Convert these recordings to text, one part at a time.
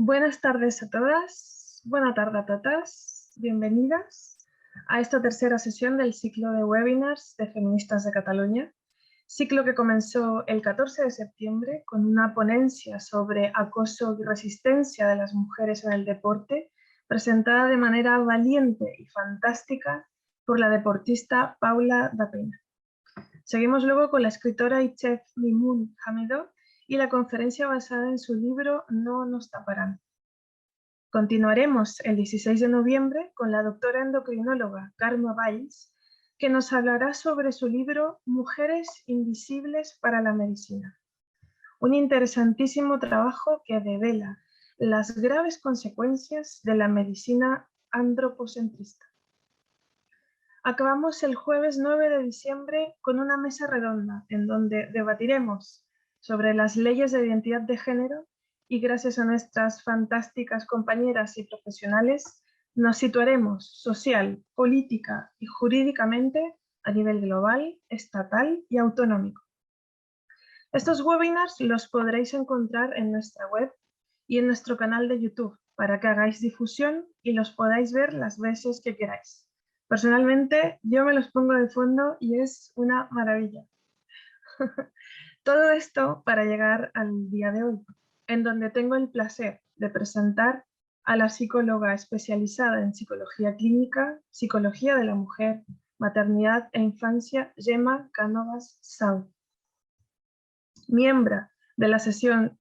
Buenas tardes a todas, buena tarde a todas, bienvenidas a esta tercera sesión del ciclo de webinars de Feministas de Cataluña, ciclo que comenzó el 14 de septiembre con una ponencia sobre acoso y resistencia de las mujeres en el deporte, presentada de manera valiente y fantástica por la deportista Paula da Pena. Seguimos luego con la escritora y chef Mimoun Hamidó y la conferencia basada en su libro No nos taparán. Continuaremos el 16 de noviembre con la doctora endocrinóloga Carme Valls, que nos hablará sobre su libro Mujeres invisibles para la medicina, un interesantísimo trabajo que devela las graves consecuencias de la medicina antropocentrista. Acabamos el jueves 9 de diciembre con una mesa redonda en donde debatiremos sobre las leyes de identidad de género y gracias a nuestras fantásticas compañeras y profesionales nos situaremos social, política y jurídicamente a nivel global, estatal y autonómico. Estos webinars los podréis encontrar en nuestra web y en nuestro canal de YouTube para que hagáis difusión y los podáis ver las veces que queráis. Personalmente, yo me los pongo de fondo y es una maravilla. Todo esto para llegar al día de hoy, en donde tengo el placer de presentar a la psicóloga especializada en psicología clínica, psicología de la mujer, maternidad e infancia, Gemma Cánovas Sau, miembro de la sección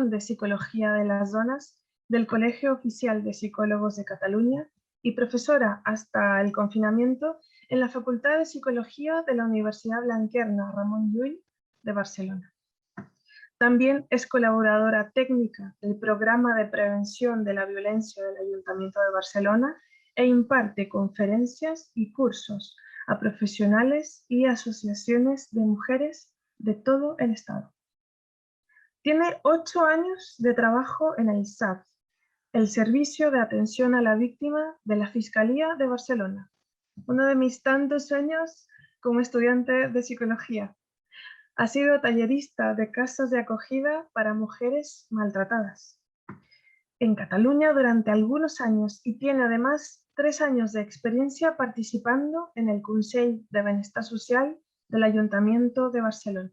de Psicología de las Donas del Colegio Oficial de Psicólogos de Cataluña y profesora hasta el confinamiento en la Facultad de Psicología de la Universidad Blanquerna Ramon Llull de Barcelona. También es colaboradora técnica del Programa de Prevención de la Violencia del Ayuntamiento de Barcelona e imparte conferencias y cursos a profesionales y asociaciones de mujeres de todo el Estado. Tiene 8 años de trabajo en el SAV, el Servicio de Atención a la Víctima de la Fiscalía de Barcelona, uno de mis tantos sueños como estudiante de psicología. Ha sido tallerista de casas de acogida para mujeres maltratadas en Cataluña durante algunos años y tiene además 3 años de experiencia participando en el Consell de Benestar Social del Ayuntamiento de Barcelona.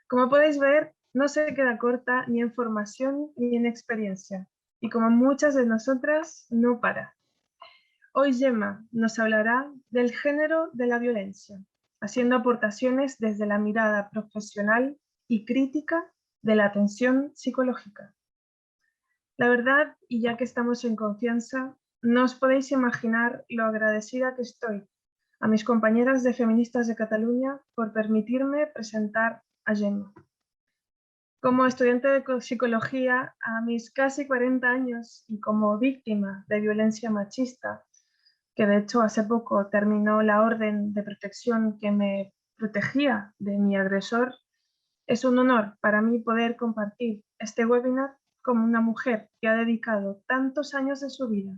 Como podéis ver, no se queda corta ni en formación ni en experiencia, y como muchas de nosotras, no para. Hoy Gemma nos hablará del género de la violencia, haciendo aportaciones desde la mirada profesional y crítica de la atención psicológica. La verdad, y ya que estamos en confianza, no os podéis imaginar lo agradecida que estoy a mis compañeras de Feministas de Cataluña por permitirme presentar a Gemma. Como estudiante de psicología a mis casi 40 años y como víctima de violencia machista, que de hecho hace poco terminó la orden de protección que me protegía de mi agresor, es un honor para mí poder compartir este webinar como una mujer que ha dedicado tantos años de su vida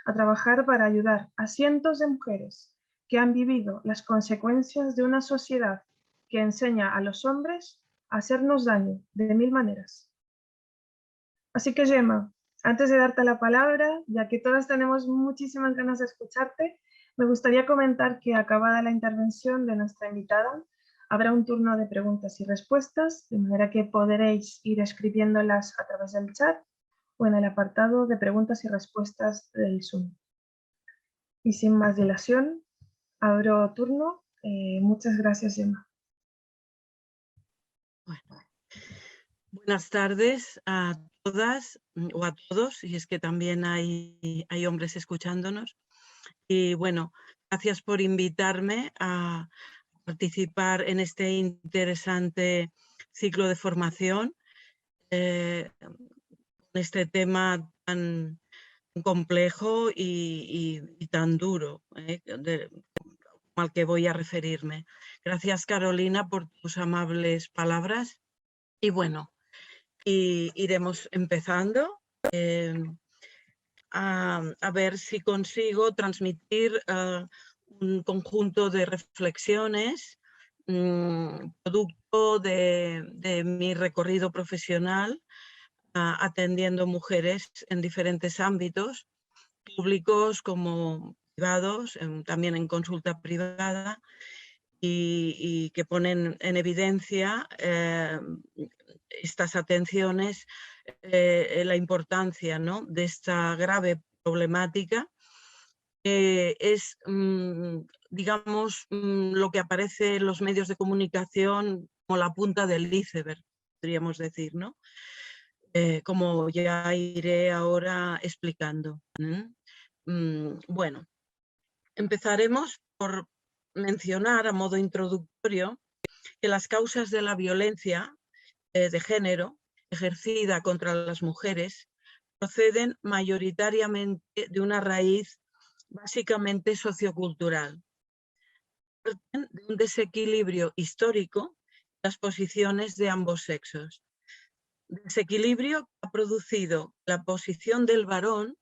a trabajar para ayudar a cientos de mujeres que han vivido las consecuencias de una sociedad que enseña a los hombres a hacernos daño de 1000 maneras. Así que Gemma, antes de darte la palabra, ya que todas tenemos muchísimas ganas de escucharte, me gustaría comentar que acabada la intervención de nuestra invitada, habrá un turno de preguntas y respuestas, de manera que podréis ir escribiéndolas a través del chat o en el apartado de preguntas y respuestas del Zoom. Y sin más dilación, abro turno. Muchas gracias, Gemma. Bueno. Buenas tardes a todas o a todos, y es que también hay hombres escuchándonos. Y bueno, gracias por invitarme a participar en este interesante ciclo de formación, este tema tan complejo y tan duro, al que voy a referirme. Gracias, Carolina, por tus amables palabras. Y bueno, iremos empezando a ver si consigo transmitir un conjunto de reflexiones producto de mi recorrido profesional atendiendo mujeres en diferentes ámbitos, públicos como privados, también en consulta privada, y que ponen en evidencia estas atenciones, la importancia, ¿no?, de esta grave problemática. Es, digamos, lo que aparece en los medios de comunicación como la punta del iceberg, podríamos decir, ¿no? Como ya iré ahora explicando. Bueno, empezaremos por mencionar a modo introductorio que las causas de la violencia de género ejercida contra las mujeres proceden mayoritariamente de una raíz básicamente sociocultural, parten de un desequilibrio histórico en las posiciones de ambos sexos. Desequilibrio que ha producido que la posición del varón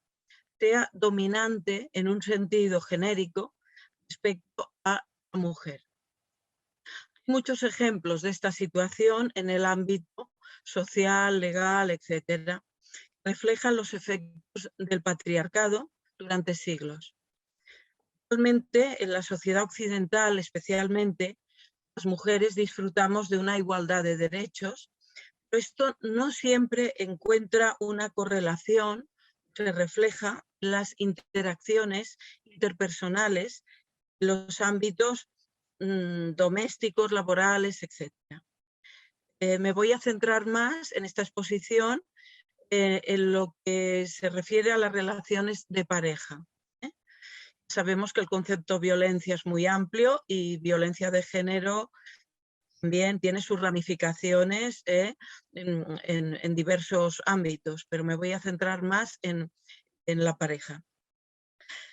sea dominante en un sentido genérico respecto a la mujer. Hay muchos ejemplos de esta situación en el ámbito social, legal, etcétera, que reflejan los efectos del patriarcado durante siglos. Actualmente, en la sociedad occidental especialmente, las mujeres disfrutamos de una igualdad de derechos, pero esto no siempre encuentra una correlación, se refleja en las interacciones interpersonales, en los ámbitos domésticos, laborales, etc. Me voy a centrar más en esta exposición en lo que se refiere a las relaciones de pareja. Sabemos que el concepto violencia es muy amplio y violencia de género también tiene sus ramificaciones en diversos ámbitos, pero me voy a centrar más en la pareja.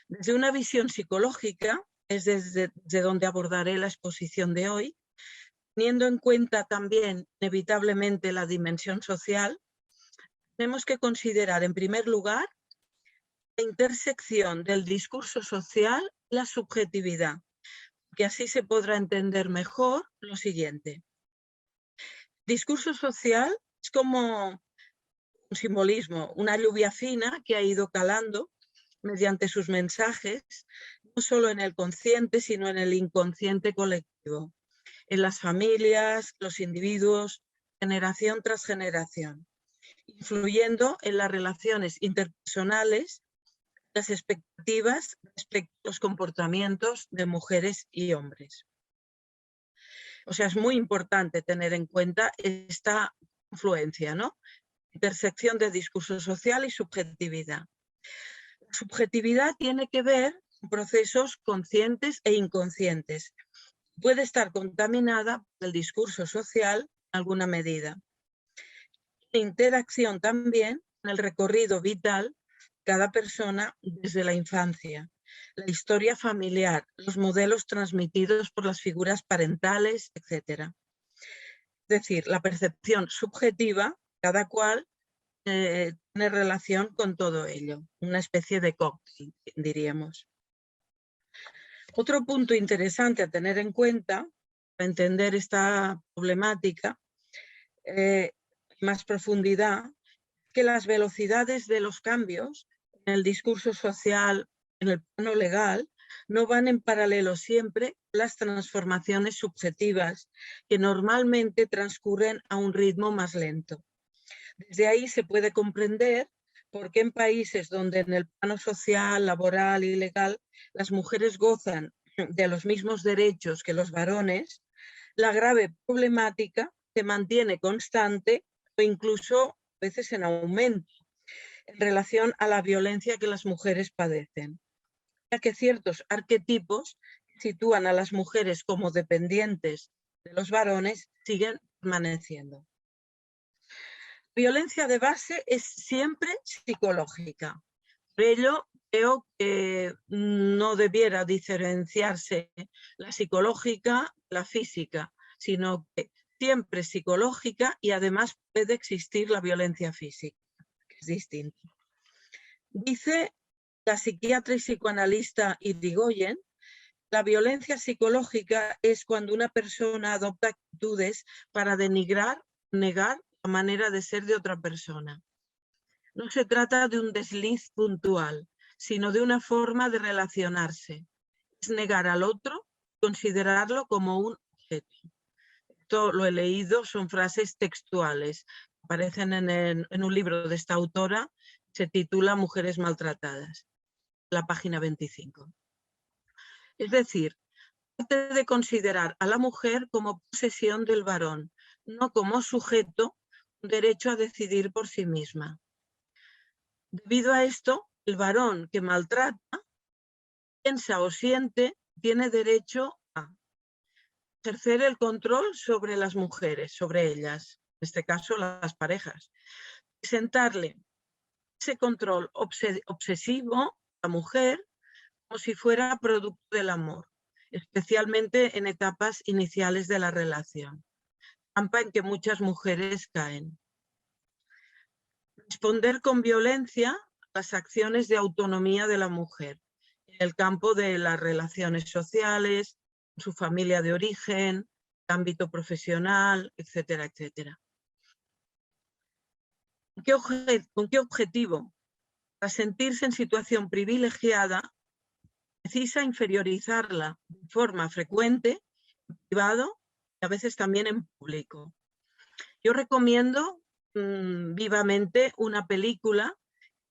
Desde una visión psicológica es desde donde abordaré la exposición de hoy, teniendo en cuenta también inevitablemente la dimensión social. Tenemos que considerar en primer lugar la intersección del discurso social y la subjetividad, que así se podrá entender mejor lo siguiente. Discurso social es como un simbolismo, una lluvia fina que ha ido calando mediante sus mensajes, no solo en el consciente, sino en el inconsciente colectivo, en las familias, los individuos, generación tras generación, influyendo en las relaciones interpersonales, las expectativas respecto a los comportamientos de mujeres y hombres. O sea, es muy importante tener en cuenta esta influencia, ¿no? Intersección de discurso social y subjetividad. La subjetividad tiene que ver con procesos conscientes e inconscientes. Puede estar contaminada por el discurso social en alguna medida. Interacción también con el recorrido vital de cada persona desde la infancia, la historia familiar, los modelos transmitidos por las figuras parentales, etc. Es decir, la percepción subjetiva, cada cual tiene relación con todo ello, una especie de cóctel, diríamos. Otro punto interesante a tener en cuenta para entender esta problemática más profundidad, que las velocidades de los cambios en el discurso social, en el plano legal, no van en paralelo siempre las transformaciones subjetivas, que normalmente transcurren a un ritmo más lento. Desde ahí se puede comprender por qué en países donde en el plano social, laboral y legal las mujeres gozan de los mismos derechos que los varones, la grave problemática se mantiene constante o incluso a veces en aumento en relación a la violencia que las mujeres padecen, ya que ciertos arquetipos que sitúan a las mujeres como dependientes de los varones siguen permaneciendo. La violencia de base es siempre psicológica. Por ello, creo que no debiera diferenciarse la psicológica de la física, sino que siempre psicológica y además puede existir la violencia física, que es distinto. Dice la psiquiatra y psicoanalista Irigoyen, la violencia psicológica es cuando una persona adopta actitudes para denigrar, negar la manera de ser de otra persona. No se trata de un desliz puntual, sino de una forma de relacionarse. Es negar al otro, considerarlo como un objeto. Esto lo he leído, son frases textuales. Aparecen en un libro de esta autora, se titula Mujeres maltratadas, la página 25. Es decir, parte de considerar a la mujer como posesión del varón, no como sujeto, un derecho a decidir por sí misma. Debido a esto, el varón que maltrata, piensa o siente, tiene derecho a ejercer el control sobre las mujeres, sobre ellas, en este caso las parejas, presentarle ese control obsesivo a la mujer como si fuera producto del amor, especialmente en etapas iniciales de la relación, trampa en que muchas mujeres caen. Responder con violencia a las acciones de autonomía de la mujer en el campo de las relaciones sociales, su familia de origen, ámbito profesional, etcétera, etcétera. ¿Con qué objetivo? Para sentirse en situación privilegiada, precisa inferiorizarla de forma frecuente, en privado y a veces también en público. Yo recomiendo vivamente una película,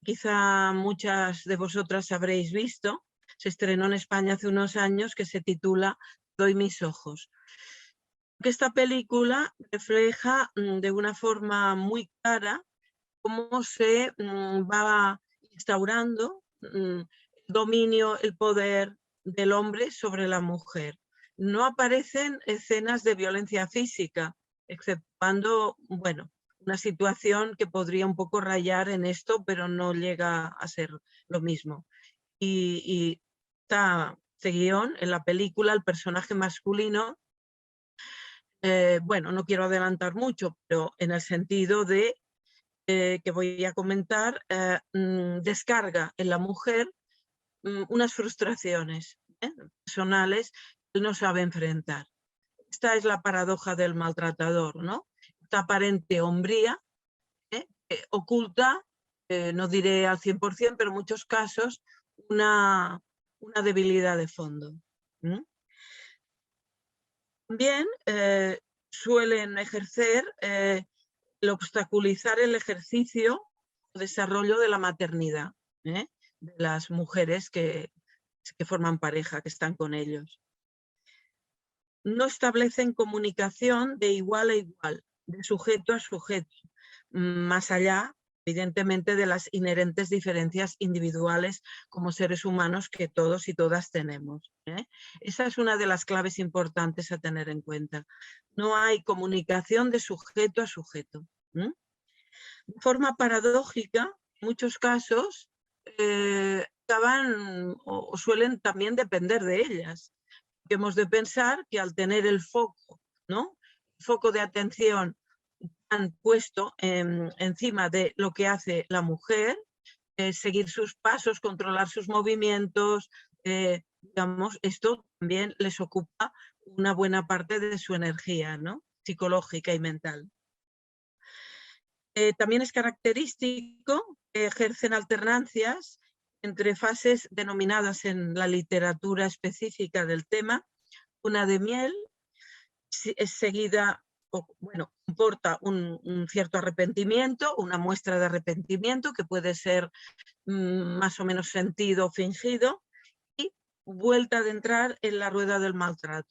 quizá muchas de vosotras habréis visto, se estrenó en España hace unos años, que se titula Doy mis ojos. Esta película refleja de una forma muy clara cómo se va instaurando el dominio, el poder del hombre sobre la mujer. No aparecen escenas de violencia física, exceptuando, bueno, una situación que podría un poco rayar en esto, pero no llega a ser lo mismo. Y este guión, en la película, el personaje masculino, bueno, no quiero adelantar mucho, pero en el sentido de que voy a comentar, descarga en la mujer unas frustraciones personales que él no sabe enfrentar. Esta es la paradoja del maltratador, ¿no? Esta aparente hombría que oculta, no diré al 100%, pero en muchos casos, una debilidad de fondo. También suelen ejercer el obstaculizar el ejercicio o desarrollo de la maternidad de las mujeres que forman pareja, que están con ellos. No establecen comunicación de igual a igual, de sujeto a sujeto, más allá, evidentemente, de las inherentes diferencias individuales como seres humanos que todos y todas tenemos. Esa es una de las claves importantes a tener en cuenta. No hay comunicación de sujeto a sujeto. De forma paradójica, en muchos casos, acaban o suelen también depender de ellas. Hemos de pensar que al tener el foco, ¿no? El foco de atención han puesto encima de lo que hace la mujer, seguir sus pasos, controlar sus movimientos, digamos, esto también les ocupa una buena parte de su energía, ¿no? Psicológica y mental. También es característico que ejercen alternancias entre fases denominadas en la literatura específica del tema, luna de miel, es seguida, bueno, comporta un cierto arrepentimiento, una muestra de arrepentimiento que puede ser más o menos sentido o fingido, y vuelta de entrar en la rueda del maltrato.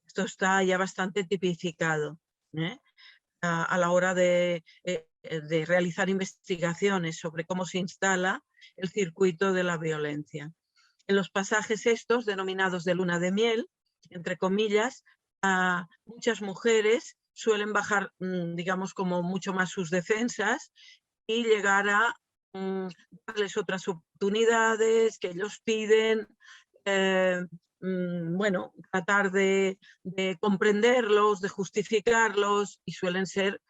Esto está ya bastante tipificado a la hora de realizar investigaciones sobre cómo se instala el circuito de la violencia. En los pasajes estos, denominados de luna de miel, entre comillas, muchas mujeres suelen bajar, digamos, como mucho más sus defensas y llegar a darles otras oportunidades que ellos piden, bueno, tratar de comprenderlos, de justificarlos, y suelen ser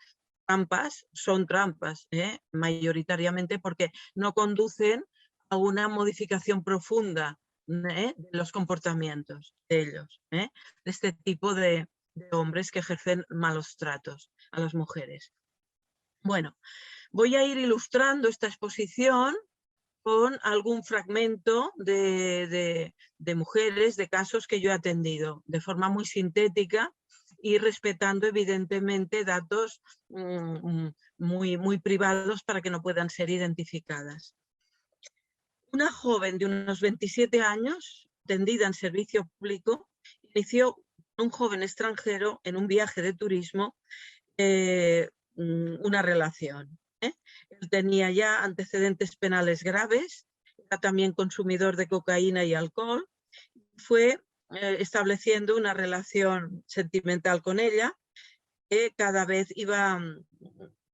trampas, son trampas, mayoritariamente porque no conducen a una modificación profunda de los comportamientos de ellos, de este tipo de hombres que ejercen malos tratos a las mujeres. Bueno, voy a ir ilustrando esta exposición con algún fragmento de mujeres, de casos que yo he atendido, de forma muy sintética y respetando evidentemente datos muy privados para que no puedan ser identificadas. Una joven de unos 27 años, atendida en servicio público, inició con un joven extranjero en un viaje de turismo una relación. Él tenía ya antecedentes penales graves, era también consumidor de cocaína y alcohol, fue estableciendo una relación sentimental con ella que cada vez iba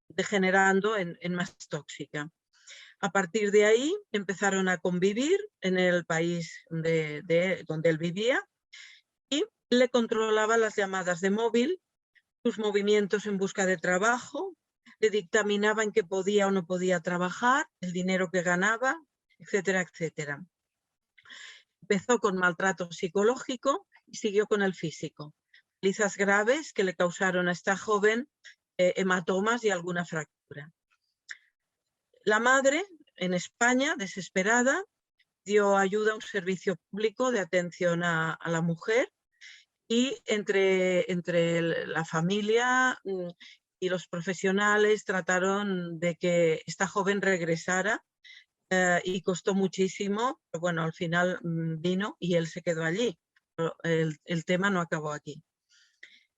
degenerando en más tóxica. A partir de ahí empezaron a convivir en el país donde él vivía y le controlaba las llamadas de móvil, sus movimientos en busca de trabajo, le dictaminaba en qué podía o no podía trabajar, el dinero que ganaba, etcétera, etcétera. Empezó con maltrato psicológico y siguió con el físico. Palizas graves que le causaron a esta joven hematomas y alguna fractura. La madre, en España, desesperada, dio ayuda a un servicio público de atención a la mujer y entre la familia y los profesionales trataron de que esta joven regresara y costó muchísimo, pero bueno, al final vino y él se quedó allí. Pero el tema no acabó aquí.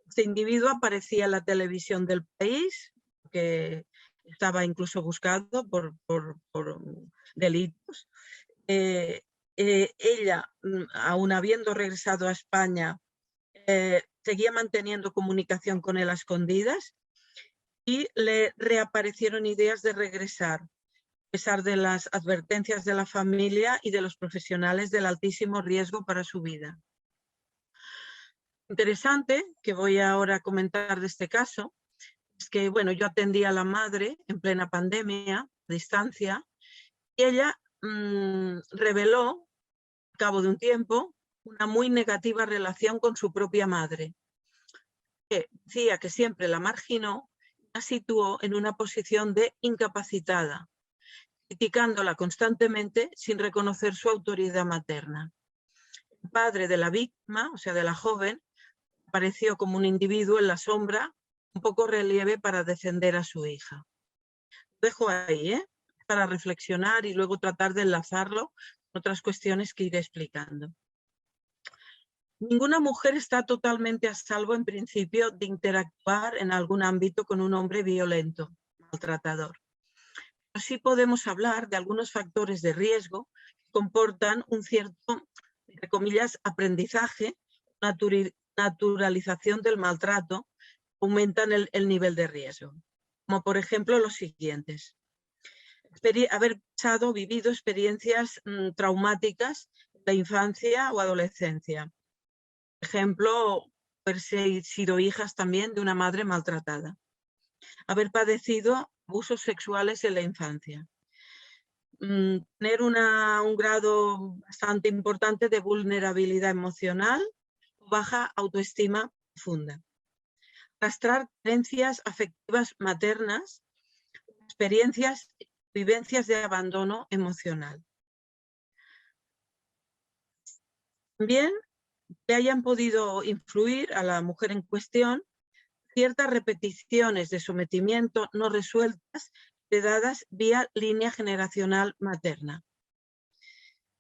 Este individuo aparecía en la televisión del país, que estaba incluso buscado por delitos. Ella, aún habiendo regresado a España, seguía manteniendo comunicación con él a escondidas y le reaparecieron ideas de regresar, a pesar de las advertencias de la familia y de los profesionales del altísimo riesgo para su vida. Interesante, que voy ahora a comentar de este caso, es que bueno, yo atendí a la madre en plena pandemia, a distancia, y ella reveló, al cabo de un tiempo, una muy negativa relación con su propia madre, que decía que siempre la marginó y la situó en una posición de incapacitada, criticándola constantemente sin reconocer su autoridad materna. El padre de la víctima, o sea, de la joven, apareció como un individuo en la sombra, un poco relieve para defender a su hija. Lo dejo ahí, para reflexionar y luego tratar de enlazarlo con otras cuestiones que iré explicando. Ninguna mujer está totalmente a salvo, en principio, de interactuar en algún ámbito con un hombre violento, maltratador. Pero sí podemos hablar de algunos factores de riesgo que comportan un cierto, entre comillas, aprendizaje, naturalización del maltrato, aumentan el nivel de riesgo. Como por ejemplo los siguientes. Haber vivido experiencias traumáticas en la infancia o adolescencia. Por ejemplo, haber sido hijas también de una madre maltratada. Haber padecido abusos sexuales en la infancia. Tener un grado bastante importante de vulnerabilidad emocional o baja autoestima profunda. Arrastrar creencias afectivas maternas, experiencias, vivencias de abandono emocional. También le hayan podido influir a la mujer en cuestión ciertas repeticiones de sometimiento no resueltas heredadas vía línea generacional materna.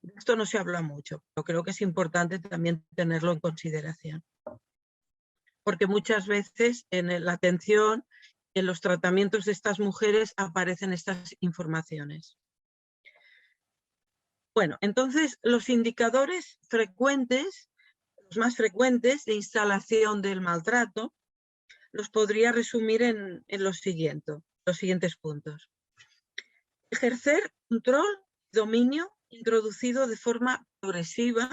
De esto no se habla mucho, pero creo que es importante también tenerlo en consideración. Porque muchas veces en la atención, en los tratamientos de estas mujeres aparecen estas informaciones. Bueno, entonces los indicadores frecuentes, los más frecuentes de instalación del maltrato, los podría resumir en los siguientes puntos. Ejercer control, dominio, introducido de forma progresiva,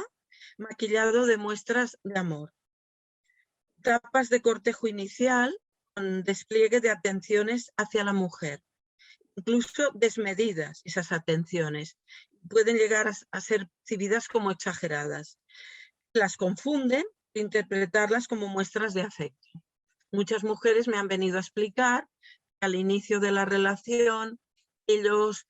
maquillado de muestras de amor. Etapas de cortejo inicial con despliegue de atenciones hacia la mujer, incluso desmedidas esas atenciones, pueden llegar a ser percibidas como exageradas. Las confunden e interpretarlas como muestras de afecto. Muchas mujeres me han venido a explicar que al inicio de la relación ellos,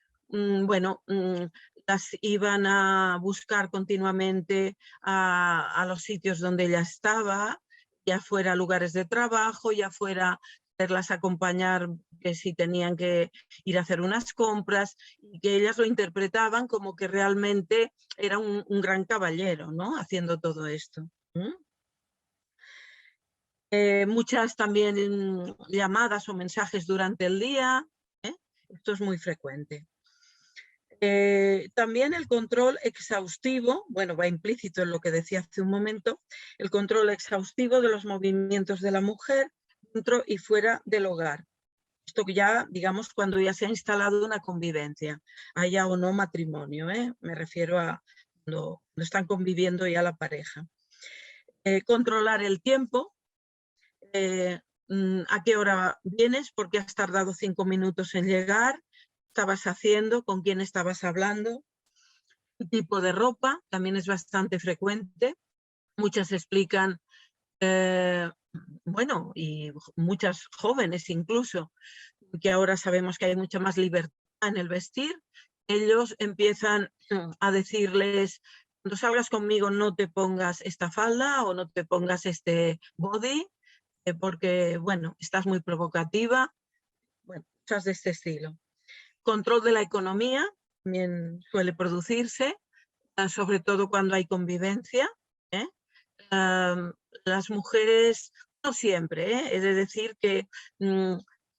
las iban a buscar continuamente a los sitios donde ella estaba, ya fuera lugares de trabajo, ya fuera hacerlas acompañar, que si tenían que ir a hacer unas compras, y que ellas lo interpretaban como que realmente era un gran caballero, ¿no? Haciendo todo esto. Muchas también llamadas o mensajes durante el día, ¿eh? Esto es muy frecuente. También el control exhaustivo, bueno, va implícito en lo que decía hace un momento, el control exhaustivo de los movimientos de la mujer dentro y fuera del hogar. Esto ya, digamos, cuando ya se ha instalado una convivencia, haya o no matrimonio, me refiero a cuando están conviviendo ya la pareja. Controlar el tiempo, a qué hora vienes, por qué has tardado 5 minutos en llegar, qué estabas haciendo, con quién estabas hablando. El tipo de ropa también es bastante frecuente. Muchas explican, bueno, y muchas jóvenes incluso, que ahora sabemos que hay mucha más libertad en el vestir. Ellos empiezan a decirles, cuando salgas conmigo no te pongas esta falda o no te pongas este body, porque, bueno, estás muy provocativa. Bueno, cosas de este estilo. Control de la economía también suele producirse, sobre todo cuando hay convivencia. Las mujeres, no siempre, he de decir que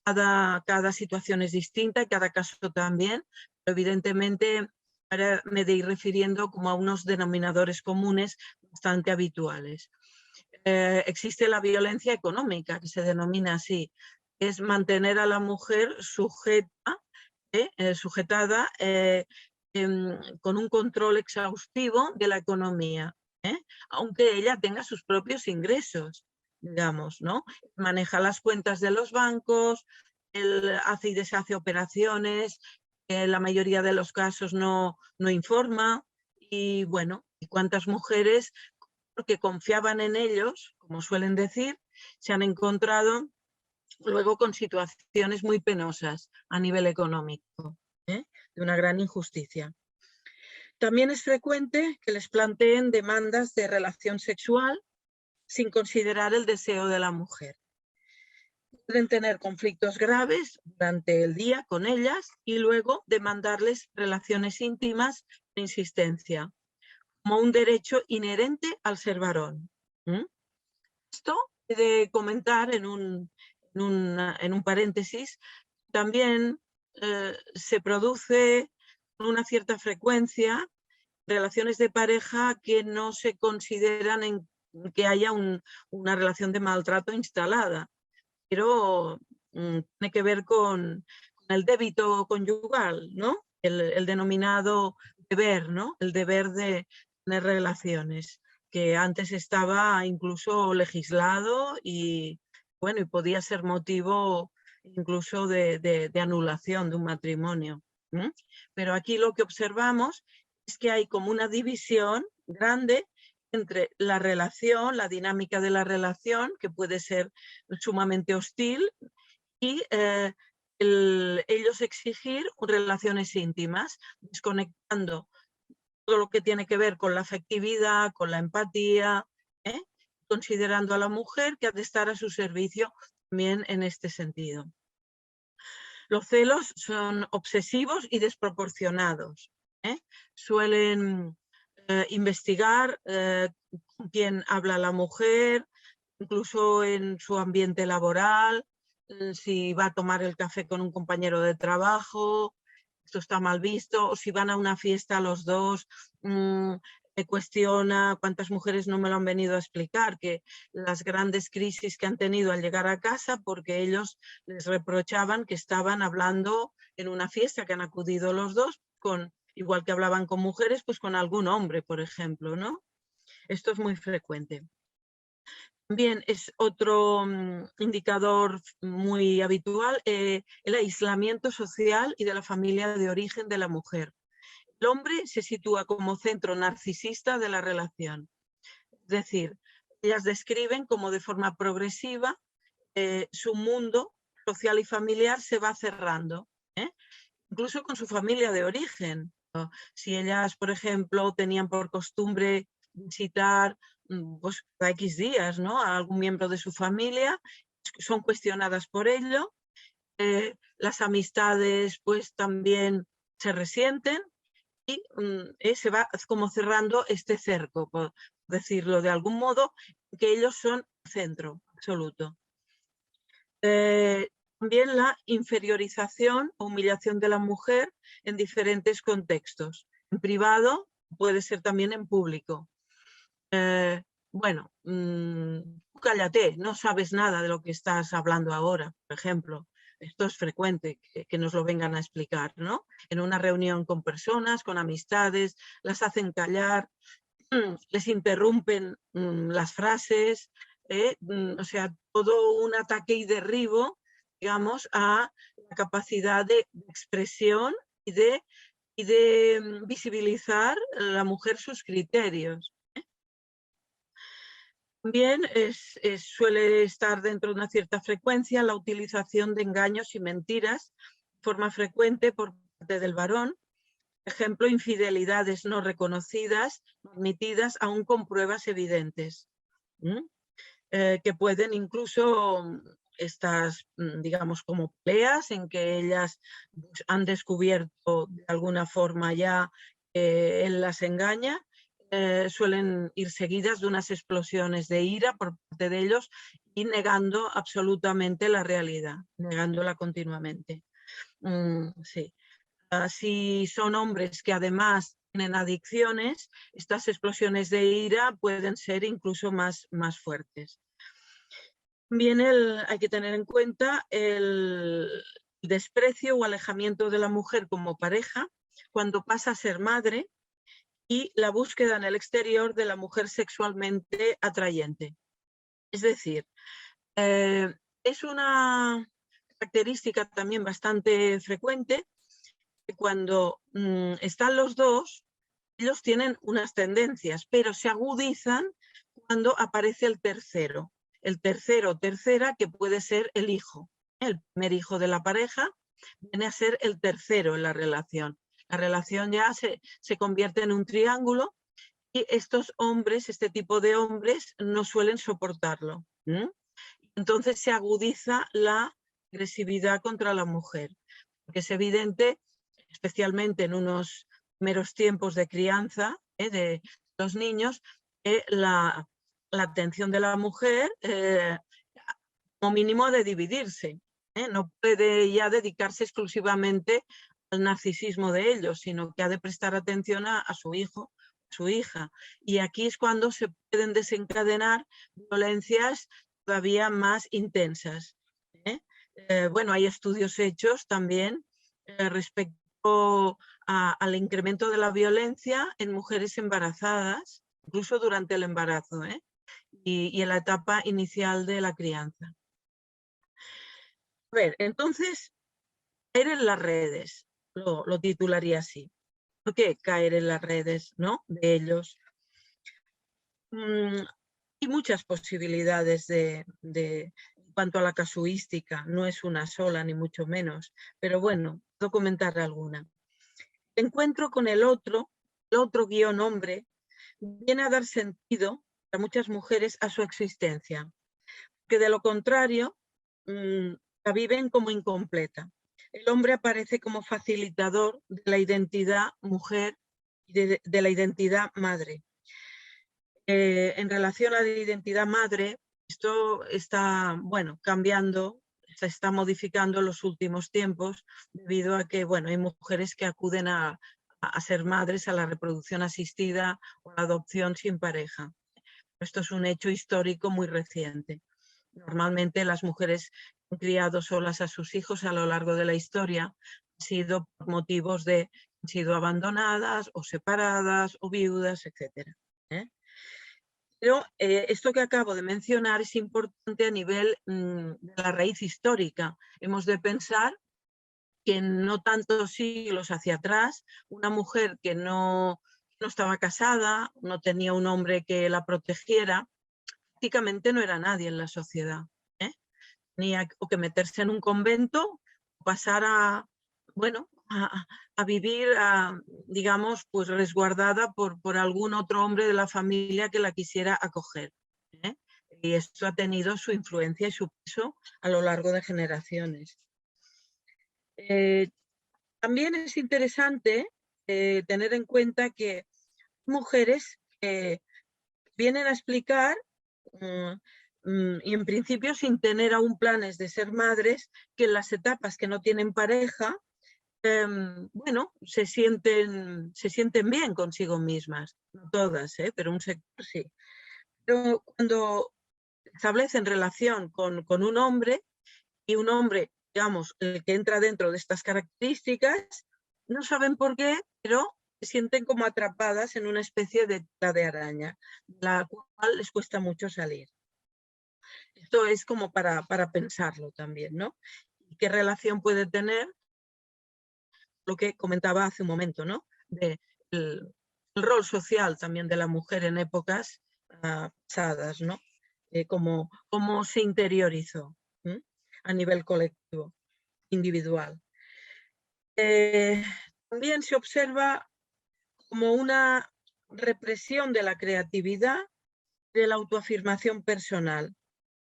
cada situación es distinta y cada caso también, pero evidentemente ahora me de ir refiriendo como a unos denominadores comunes bastante habituales. Existe la violencia económica, que se denomina así, es mantener a la mujer sujetada con un control exhaustivo de la economía, aunque ella tenga sus propios ingresos, digamos, ¿no? Maneja las cuentas de los bancos, hace y deshace operaciones, en la mayoría de los casos no informa, y bueno, ¿y cuántas mujeres, porque confiaban en ellos, como suelen decir, se han encontrado luego con situaciones muy penosas a nivel económico, de una gran injusticia? También es frecuente que les planteen demandas de relación sexual sin considerar el deseo de la mujer. Pueden tener conflictos graves durante el día con ellas y luego demandarles relaciones íntimas de insistencia, como un derecho inherente al ser varón. Esto he de comentar en un paréntesis. También se produce con una cierta frecuencia relaciones de pareja que no se consideran que haya una relación de maltrato instalada, pero tiene que ver con el débito conyugal, ¿no? El denominado deber, ¿no? El deber de tener relaciones, que antes estaba incluso legislado y, bueno, y podía ser motivo incluso de anulación de un matrimonio. Pero aquí lo que observamos es que hay como una división grande entre la relación, la dinámica de la relación, que puede ser sumamente hostil, y ellos exigir relaciones íntimas, desconectando todo lo que tiene que ver con la afectividad, con la empatía, considerando a la mujer que ha de estar a su servicio también en este sentido. Los celos son obsesivos y desproporcionados. Suelen investigar con quién habla la mujer, incluso en su ambiente laboral, si va a tomar el café con un compañero de trabajo, esto está mal visto, o si van a una fiesta los dos, cuestiona cuántas mujeres no me lo han venido a explicar, que las grandes crisis que han tenido al llegar a casa porque ellos les reprochaban que estaban hablando en una fiesta, que han acudido los dos, igual que hablaban con mujeres, pues con algún hombre, por ejemplo, ¿no? Esto es muy frecuente. También es otro indicador muy habitual, el aislamiento social y de la familia de origen de la mujer. El hombre se sitúa como centro narcisista de la relación. Es decir, ellas describen como de forma progresiva su mundo social y familiar se va cerrando, incluso con su familia de origen. Si ellas, por ejemplo, tenían por costumbre visitar pues, cada X días, ¿no?, a algún miembro de su familia, son cuestionadas por ello. Las amistades pues también se resienten y se va como cerrando este cerco, por decirlo de algún modo, que ellos son centro absoluto. También la inferiorización o humillación de la mujer en diferentes contextos. En privado, puede ser también en público. Bueno, cállate, no sabes nada de lo que estás hablando ahora, por ejemplo. Esto es frecuente, que nos lo vengan a explicar, ¿no? En una reunión con personas, con amistades, las hacen callar, les interrumpen las frases, o sea, todo un ataque y derribo, digamos, a la capacidad de expresión y de visibilizar la mujer sus criterios. También suele estar dentro de una cierta frecuencia la utilización de engaños y mentiras de forma frecuente por parte del varón. Por ejemplo, infidelidades no reconocidas, no admitidas, aún con pruebas evidentes, que pueden incluso estas, digamos, como peleas en que ellas pues, han descubierto de alguna forma ya que él las engaña, suelen ir seguidas de unas explosiones de ira por parte de ellos y negando absolutamente la realidad, negándola continuamente. Sí. Si son hombres que además tienen adicciones, estas explosiones de ira pueden ser incluso más fuertes. También hay que tener en cuenta el desprecio o alejamiento de la mujer como pareja cuando pasa a ser madre y la búsqueda en el exterior de la mujer sexualmente atrayente. Es decir, es una característica también bastante frecuente que cuando están los dos, ellos tienen unas tendencias, pero se agudizan cuando aparece el tercero. El tercero o tercera, que puede ser el hijo. El primer hijo de la pareja viene a ser el tercero en la relación. La relación ya se convierte en un triángulo y estos hombres, este tipo de hombres, no suelen soportarlo. Entonces se agudiza la agresividad contra la mujer. Porque es evidente, especialmente en unos primeros tiempos de crianza de los niños, la atención de la mujer como mínimo ha de dividirse. No puede ya dedicarse exclusivamente al narcisismo de ellos, sino que ha de prestar atención a su hijo, su hija. Y aquí es cuando se pueden desencadenar violencias todavía más intensas. Bueno, hay estudios hechos también respecto al incremento de la violencia en mujeres embarazadas, incluso durante el embarazo y en la etapa inicial de la crianza. A ver, entonces, caer en las redes, lo titularía así. ¿Por qué caer en las redes, ¿no?, de ellos? Hay muchas posibilidades en cuanto a la casuística, no es una sola ni mucho menos, pero bueno, puedo comentar alguna. El encuentro con el otro guión hombre, viene a dar sentido a muchas mujeres a su existencia, que de lo contrario la viven como incompleta. El hombre aparece como facilitador de la identidad mujer y de la identidad madre. En relación a la identidad madre, esto está, bueno, cambiando, se está modificando en los últimos tiempos debido a que, bueno, hay mujeres que acuden a ser madres, a la reproducción asistida o a la adopción sin pareja. Esto es un hecho histórico muy reciente. Normalmente las mujeres que han criado solas a sus hijos a lo largo de la historia han sido por motivos de han sido abandonadas o separadas o viudas, etc. Pero esto que acabo de mencionar es importante a nivel de la raíz histórica. Hemos de pensar que no tantos siglos hacia atrás, una mujer que no estaba casada, no tenía un hombre que la protegiera, prácticamente no era nadie en la sociedad. tenía o que meterse en un convento o pasar a, bueno, a vivir, digamos, pues resguardada por algún otro hombre de la familia que la quisiera acoger, ¿eh? Y esto ha tenido su influencia y su peso a lo largo de generaciones. También es interesante tener en cuenta que mujeres vienen a explicar, y en principio sin tener aún planes de ser madres, que en las etapas que no tienen pareja, bueno, se sienten bien consigo mismas. No todas, pero un sector sí. Pero cuando establecen relación con un hombre, y un hombre, digamos, el que entra dentro de estas características, no saben por qué, pero se sienten como atrapadas en una especie de tela de araña, la cual les cuesta mucho salir. Esto es como para pensarlo también, ¿no? ¿Qué relación puede tener lo que comentaba hace un momento, ¿no? El rol social también de la mujer en épocas pasadas, ¿no? Cómo se interiorizó a nivel colectivo, individual. También se observa como una represión de la creatividad, de la autoafirmación personal,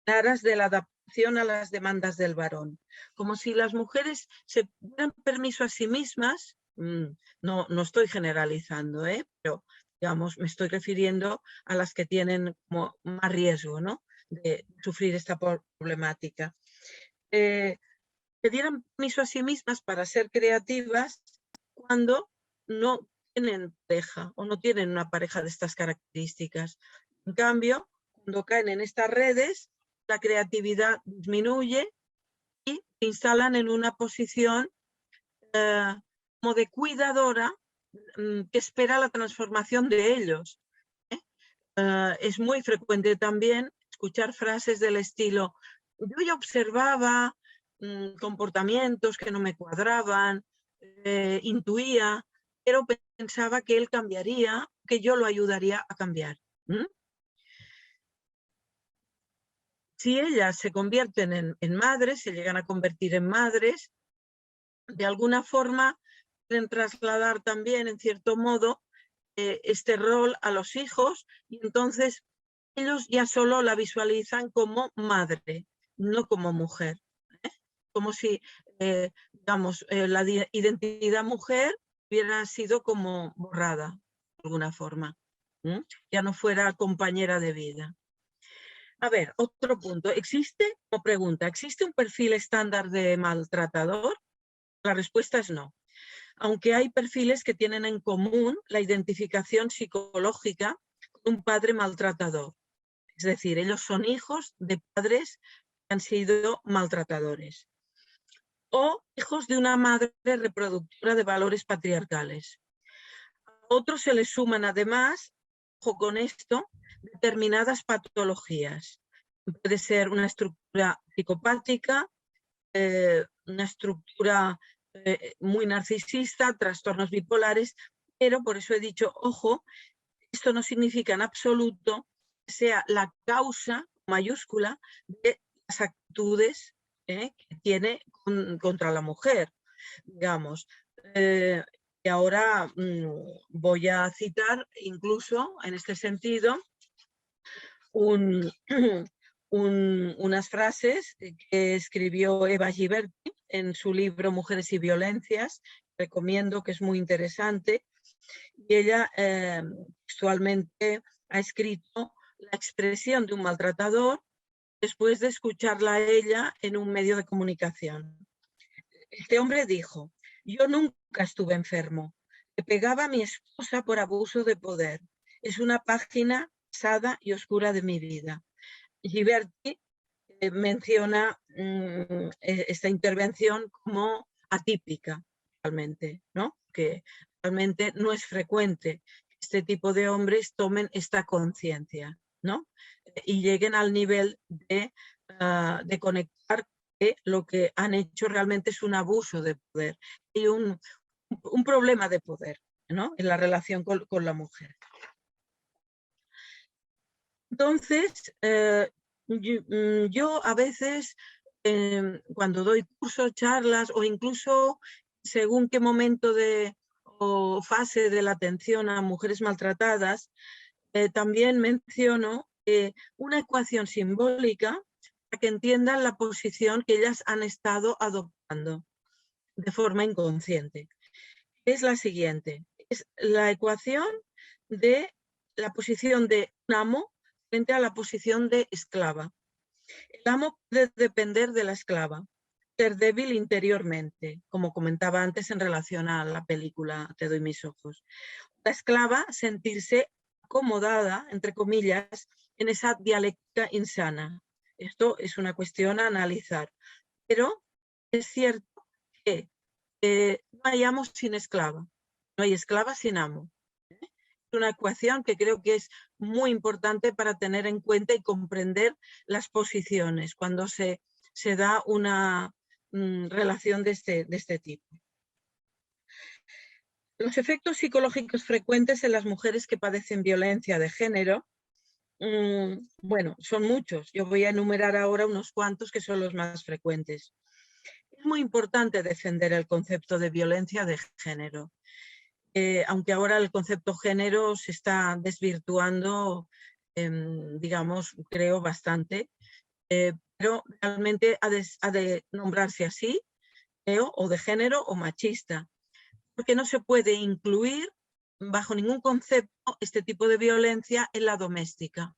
en aras de la adaptación a las demandas del varón. Como si las mujeres se dieran permiso a sí mismas, no estoy generalizando, pero digamos, me estoy refiriendo a las que tienen como más riesgo, ¿no?, de sufrir esta problemática. Se dieran permiso a sí mismas para ser creativas cuando no tienen pareja o no tienen una pareja de estas características. En cambio, cuando caen en estas redes, la creatividad disminuye y se instalan en una posición como de cuidadora que espera la transformación de ellos. Es muy frecuente también escuchar frases del estilo: yo ya observaba comportamientos que no me cuadraban, intuía, pero pensaba que él cambiaría, que yo lo ayudaría a cambiar. Si ellas se convierten en madres, se llegan a convertir en madres, de alguna forma pueden trasladar también, en cierto modo, este rol a los hijos, y entonces ellos ya solo la visualizan como madre, no como mujer. Como si, digamos, la identidad mujer hubiera sido como borrada, de alguna forma. Ya no fuera compañera de vida. A ver, otro punto. ¿Existe un perfil estándar de maltratador? La respuesta es no. Aunque hay perfiles que tienen en común la identificación psicológica con un padre maltratador. Es decir, ellos son hijos de padres que han sido maltratadores. O hijos de una madre reproductora de valores patriarcales. A otros se les suman además, ojo con esto, determinadas patologías. Puede ser una estructura psicopática, una estructura muy narcisista, trastornos bipolares, pero por eso he dicho, ojo, esto no significa en absoluto que sea la causa mayúscula de las actitudes que tiene contra la mujer, digamos. Y ahora voy a citar incluso en este sentido unas frases que escribió Eva Ghiberti en su libro Mujeres y Violencias. Recomiendo, que es muy interesante. Y ella textualmente ha escrito la expresión de un maltratador después de escucharla a ella en un medio de comunicación. Este hombre dijo: yo nunca estuve enfermo. Le pegaba a mi esposa por abuso de poder. Es una página pesada y oscura de mi vida. Ghiberti menciona esta intervención como atípica, realmente, ¿no? Que realmente no es frecuente que este tipo de hombres tomen esta conciencia, ¿no? Y lleguen al nivel de conectar que lo que han hecho realmente es un abuso de poder y un problema de poder, ¿no?, en la relación con la mujer. Entonces, yo a veces cuando doy cursos, charlas o incluso según qué momento o fase de la atención a mujeres maltratadas, también menciono una ecuación simbólica para que entiendan la posición que ellas han estado adoptando de forma inconsciente. Es la siguiente, es la ecuación de la posición de un amo frente a la posición de esclava. El amo puede depender de la esclava, ser débil interiormente, como comentaba antes en relación a la película Te doy mis ojos. La esclava sentirse acomodada, entre comillas, en esa dialéctica insana. Esto es una cuestión a analizar. Pero es cierto que no hay amo sin esclava, no hay esclava sin amo. Es una ecuación que creo que es muy importante para tener en cuenta y comprender las posiciones cuando se da una relación de este tipo. Los efectos psicológicos frecuentes en las mujeres que padecen violencia de género, bueno, son muchos. Yo voy a enumerar ahora unos cuantos que son los más frecuentes. Es muy importante defender el concepto de violencia de género. Aunque ahora el concepto género se está desvirtuando, digamos, creo bastante, pero realmente ha de nombrarse así, creo, o de género o machista, porque no se puede incluir bajo ningún concepto este tipo de violencia en la doméstica,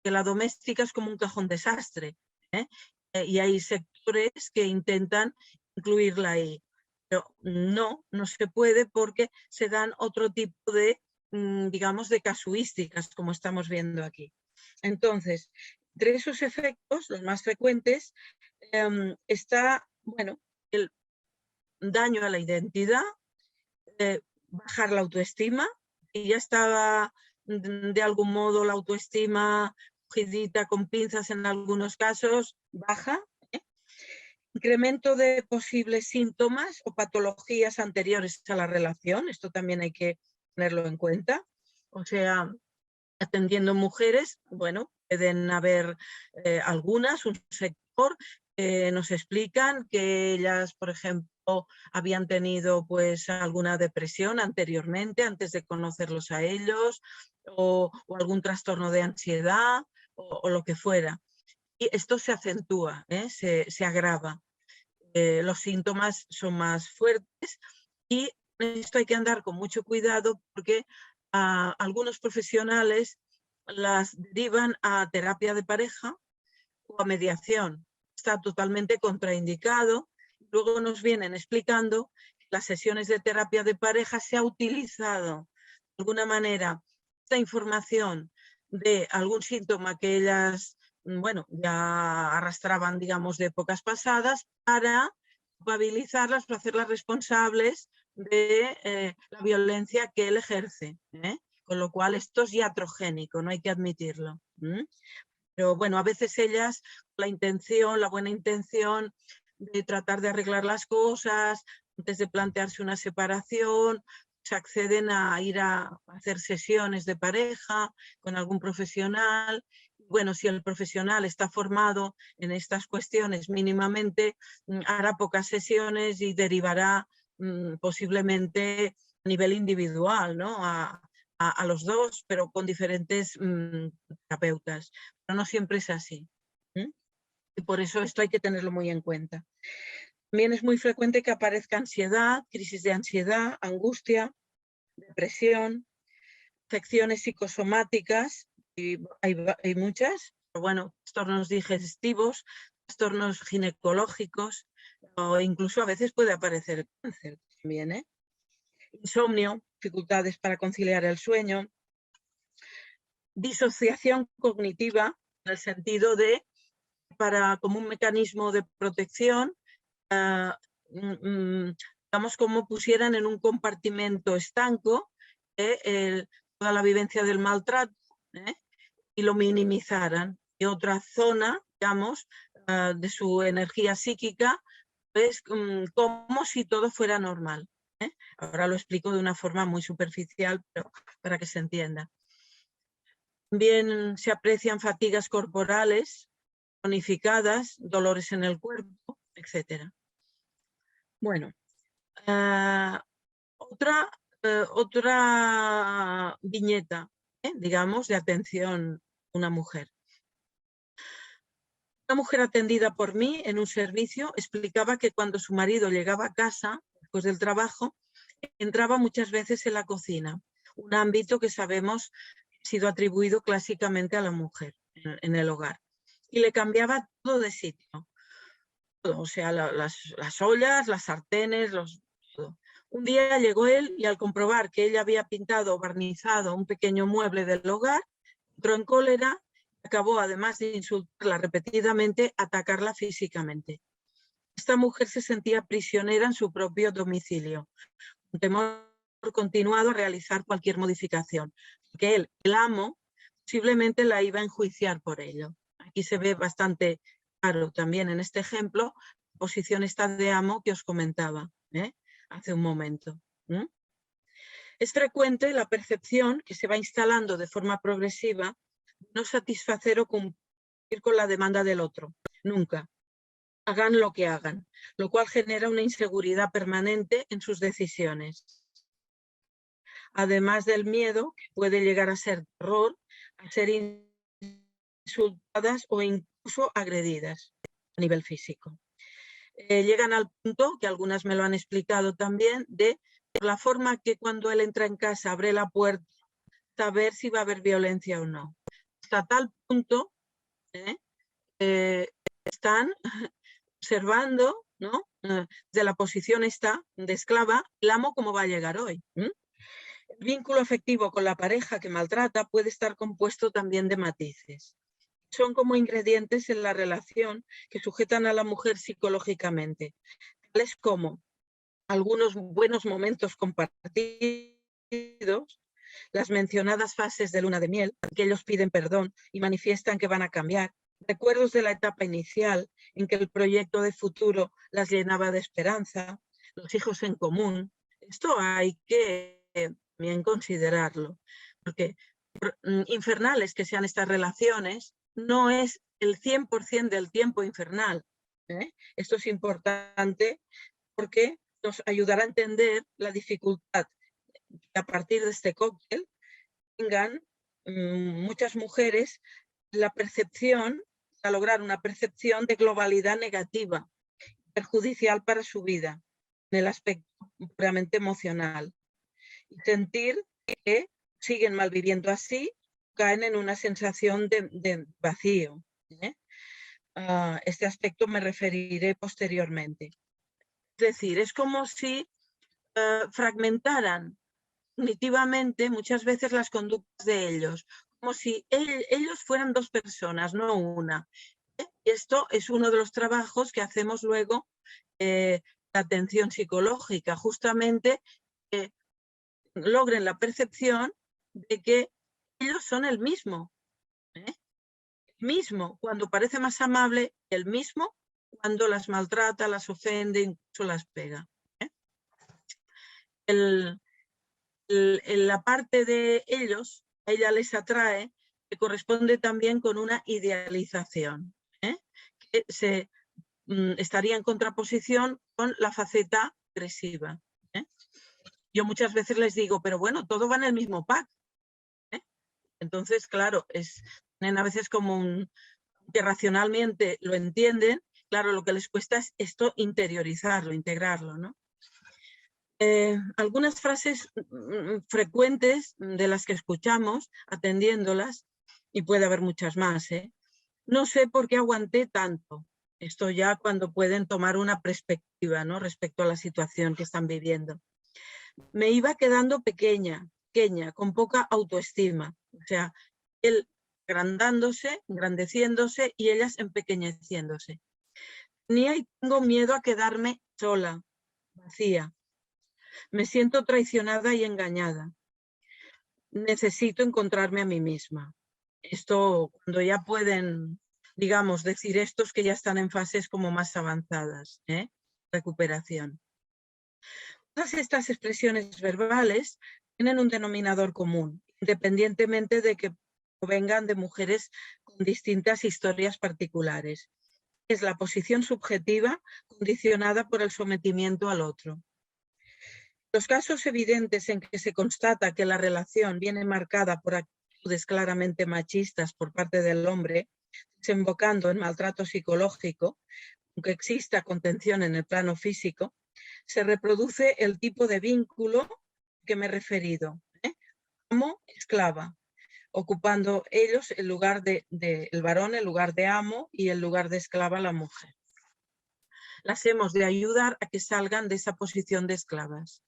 que la doméstica es como un cajón desastre, ¿eh? Y hay sectores que intentan incluirla ahí. Pero no se puede porque se dan otro tipo de, digamos, de casuísticas, como estamos viendo aquí. Entonces, entre esos efectos, los más frecuentes, está, bueno, el daño a la identidad, bajar la autoestima, y ya estaba de algún modo la autoestima cogidita con pinzas en algunos casos, baja. Incremento de posibles síntomas o patologías anteriores a la relación, esto también hay que tenerlo en cuenta. O sea, atendiendo mujeres, bueno, pueden haber algunas, un sector, nos explican que ellas, por ejemplo, habían tenido pues alguna depresión anteriormente, antes de conocerlos a ellos, o algún trastorno de ansiedad, o lo que fuera. Y esto se acentúa, se agrava. Los síntomas son más fuertes y esto hay que andar con mucho cuidado porque algunos profesionales las derivan a terapia de pareja o a mediación. Está totalmente contraindicado. Luego nos vienen explicando que las sesiones de terapia de pareja se ha utilizado de alguna manera esta información de algún síntoma que ellas, bueno, ya arrastraban, digamos, de épocas pasadas, para culpabilizarlas, para hacerlas responsables de la violencia que él ejerce, ¿eh? Con lo cual esto es iatrogénico, no hay que admitirlo. Pero bueno, a veces ellas, la buena intención de tratar de arreglar las cosas, antes de plantearse una separación, se acceden a ir a hacer sesiones de pareja con algún profesional. Bueno, si el profesional está formado en estas cuestiones mínimamente, hará pocas sesiones y derivará posiblemente a nivel individual, ¿no? A los dos, pero con diferentes terapeutas. Pero no siempre es así. Y por eso esto hay que tenerlo muy en cuenta. También es muy frecuente que aparezca ansiedad, crisis de ansiedad, angustia, depresión, afecciones psicosomáticas, y hay muchas, pero bueno, trastornos digestivos, trastornos ginecológicos, o incluso a veces puede aparecer cáncer también, ¿eh? Insomnio, dificultades para conciliar el sueño, disociación cognitiva, en el sentido de, como un mecanismo de protección, digamos, como pusieran en un compartimento estanco toda la vivencia del maltrato, y lo minimizaran. Y otra zona, digamos, de su energía psíquica, es como si todo fuera normal. Ahora lo explico de una forma muy superficial, pero para que se entienda. También se aprecian fatigas corporales, cronificadas, dolores en el cuerpo, etc. Bueno, otra viñeta, digamos, de atención a una mujer. Una mujer atendida por mí en un servicio explicaba que cuando su marido llegaba a casa, después del trabajo, entraba muchas veces en la cocina, un ámbito que sabemos ha sido atribuido clásicamente a la mujer en el hogar, y le cambiaba todo de sitio, todo, o sea, las ollas, las sartenes, todo. Un día llegó él y al comprobar que ella había pintado o barnizado un pequeño mueble del hogar, entró en cólera. Acabó, además de insultarla repetidamente, atacarla físicamente. Esta mujer se sentía prisionera en su propio domicilio, un temor continuado a realizar cualquier modificación, porque él, el amo, posiblemente la iba a enjuiciar por ello. Aquí se ve bastante claro también en este ejemplo la posición esta de amo que os comentaba hace un momento. Es frecuente la percepción que se va instalando de forma progresiva no satisfacer o cumplir con la demanda del otro, nunca, hagan lo que hagan, lo cual genera una inseguridad permanente en sus decisiones. Además del miedo, que puede llegar a ser terror, a ser insultadas o incluso agredidas a nivel físico. Llegan al punto, que algunas me lo han explicado también, de la forma que cuando él entra en casa, abre la puerta, saber si va a haber violencia o no. Hasta tal punto están observando, ¿no? Desde la posición esta de esclava, el amo cómo va a llegar hoy. El vínculo afectivo con la pareja que maltrata puede estar compuesto también de matices. Son como ingredientes en la relación que sujetan a la mujer psicológicamente, tales como algunos buenos momentos compartidos, las mencionadas fases de luna de miel, que ellos piden perdón y manifiestan que van a cambiar, recuerdos de la etapa inicial en que el proyecto de futuro las llenaba de esperanza, los hijos en común. Esto hay que bien considerarlo, porque por infernales que sean estas relaciones, no es el 100% del tiempo infernal. Esto es importante porque nos ayudará a entender la dificultad que a partir de este cóctel tengan muchas mujeres la percepción, a lograr una percepción de globalidad negativa, perjudicial para su vida, en el aspecto puramente emocional. Y sentir que siguen malviviendo así, caen en una sensación de vacío. A este aspecto me referiré posteriormente. Es decir, es como si fragmentaran cognitivamente muchas veces las conductas de ellos, como si ellos fueran dos personas, no una. Y esto es uno de los trabajos que hacemos luego, la atención psicológica, justamente logren la percepción de que ellos son el mismo. El mismo cuando parece más amable, el mismo cuando las maltrata, las ofende, incluso las pega. La parte de ellos, a ella les atrae, que corresponde también con una idealización, que estaría en contraposición con la faceta agresiva. Yo muchas veces les digo, pero bueno, todo va en el mismo pack. Entonces, claro, tienen a veces como que racionalmente lo entienden, claro, lo que les cuesta es esto interiorizarlo, integrarlo, ¿no? Algunas frases frecuentes de las que escuchamos, atendiéndolas, y puede haber muchas más, no sé por qué aguanté tanto. Esto ya cuando pueden tomar una perspectiva, ¿no?, respecto a la situación que están viviendo. Me iba quedando pequeña, con poca autoestima. O sea, él agrandándose, engrandeciéndose y ellas empequeñeciéndose. Tenía y tengo miedo a quedarme sola, vacía. Me siento traicionada y engañada. Necesito encontrarme a mí misma. Esto cuando ya pueden, digamos, decir estos que ya están en fases como más avanzadas, recuperación. Todas estas expresiones verbales tienen un denominador común, independientemente de que provengan de mujeres con distintas historias particulares. Es la posición subjetiva condicionada por el sometimiento al otro. Los casos evidentes en que se constata que la relación viene marcada por actitudes claramente machistas por parte del hombre, desembocando en maltrato psicológico, aunque exista contención en el plano físico, se reproduce el tipo de vínculo que me he referido, amo-esclava, ocupando ellos el lugar el varón, el lugar de amo, y el lugar de esclava la mujer. Las hemos de ayudar a que salgan de esa posición de esclavas.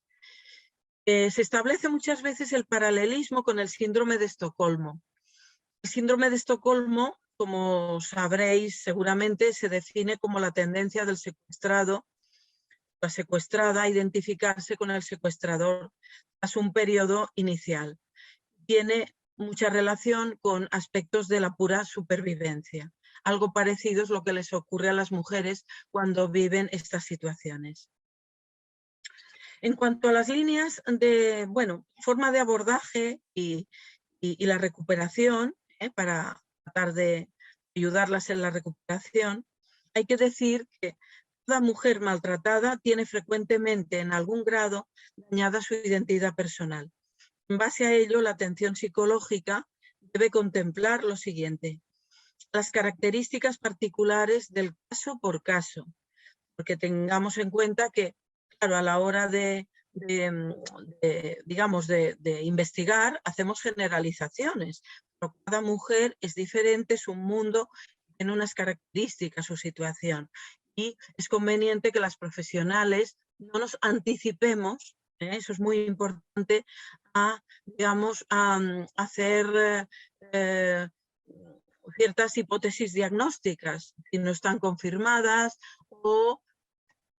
Se establece muchas veces el paralelismo con el síndrome de Estocolmo. El síndrome de Estocolmo, como sabréis seguramente, se define como la tendencia del secuestrado, la secuestrada, a identificarse con el secuestrador tras un periodo inicial. Tiene mucha relación con aspectos de la pura supervivencia. Algo parecido es lo que les ocurre a las mujeres cuando viven estas situaciones. En cuanto a las líneas de, forma de abordaje y la recuperación, para tratar de ayudarlas en la recuperación, hay que decir que toda mujer maltratada tiene frecuentemente en algún grado dañada su identidad personal. En base a ello, la atención psicológica debe contemplar lo siguiente: las características particulares del caso por caso, porque tengamos en cuenta que, claro, a la hora de investigar, hacemos generalizaciones, pero cada mujer es diferente, es un mundo, tiene unas características, su situación, y es conveniente que las profesionales no nos anticipemos, eso es muy importante, a hacer ciertas hipótesis diagnósticas, si no están confirmadas, o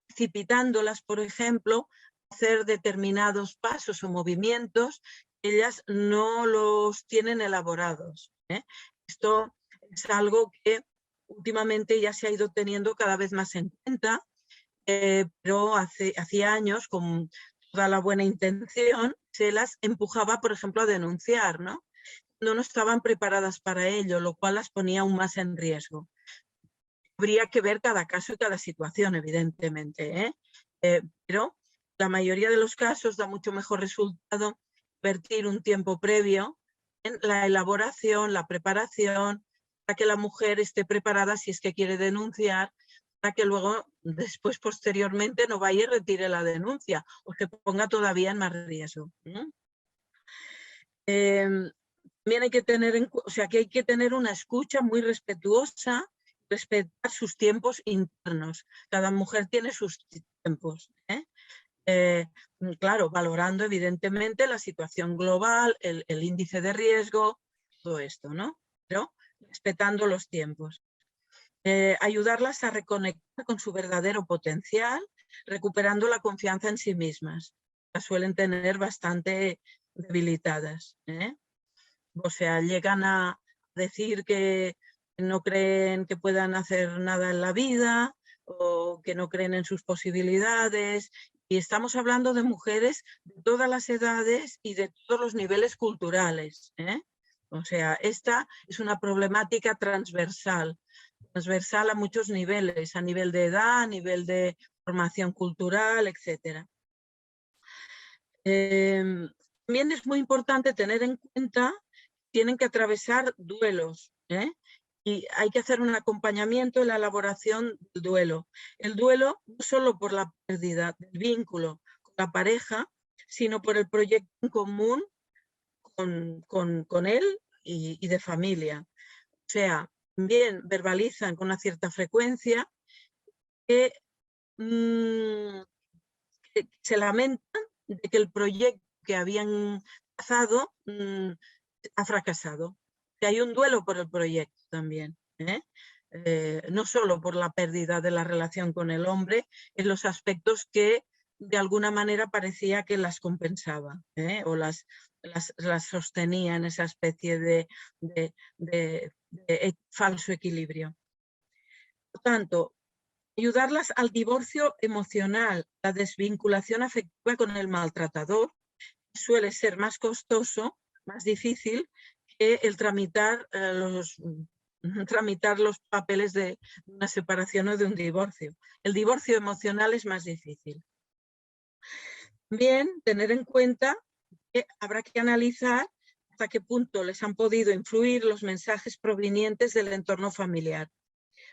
precipitándolas, por ejemplo, hacer determinados pasos o movimientos, ellas no los tienen elaborados. Esto es algo que últimamente ya se ha ido teniendo cada vez más en cuenta, pero hacía años, con toda la buena intención, se las empujaba, por ejemplo, a denunciar, ¿no? No estaban preparadas para ello, lo cual las ponía aún más en riesgo. Habría que ver cada caso y cada situación, evidentemente, pero la mayoría de los casos da mucho mejor resultado invertir un tiempo previo en la elaboración, la preparación, para que la mujer esté preparada si es que quiere denunciar, para que luego, después, posteriormente, no vaya y retire la denuncia o se ponga todavía en más riesgo. También hay que tener que hay que tener una escucha muy respetuosa, respetar sus tiempos internos. Cada mujer tiene sus tiempos. Claro, valorando evidentemente la situación global, el índice de riesgo, todo esto, ¿no? Pero respetando los tiempos. Ayudarlas a reconectar con su verdadero potencial, recuperando la confianza en sí mismas. Las suelen tener bastante debilitadas. O sea, llegan a decir que no creen que puedan hacer nada en la vida o que no creen en sus posibilidades. Y estamos hablando de mujeres de todas las edades y de todos los niveles culturales. O sea, esta es una problemática transversal a muchos niveles, a nivel de edad, a nivel de formación cultural, etc. También es muy importante tener en cuenta que tienen que atravesar duelos, y hay que hacer un acompañamiento en la elaboración del duelo. El duelo no solo por la pérdida del vínculo con la pareja, sino por el proyecto en común con él y de familia. O sea, también verbalizan con una cierta frecuencia que se lamentan de que el proyecto que habían trazado ha fracasado. Que hay un duelo por el proyecto también, no solo por la pérdida de la relación con el hombre en los aspectos que de alguna manera parecía que las compensaba, o las sostenía en esa especie de falso equilibrio. Por tanto, ayudarlas al divorcio emocional, la desvinculación afectiva con el maltratador, suele ser más costoso, más difícil que el tramitar los papeles de una separación o de un divorcio. El divorcio emocional es más difícil. Bien, tener en cuenta que habrá que analizar hasta qué punto les han podido influir los mensajes provenientes del entorno familiar.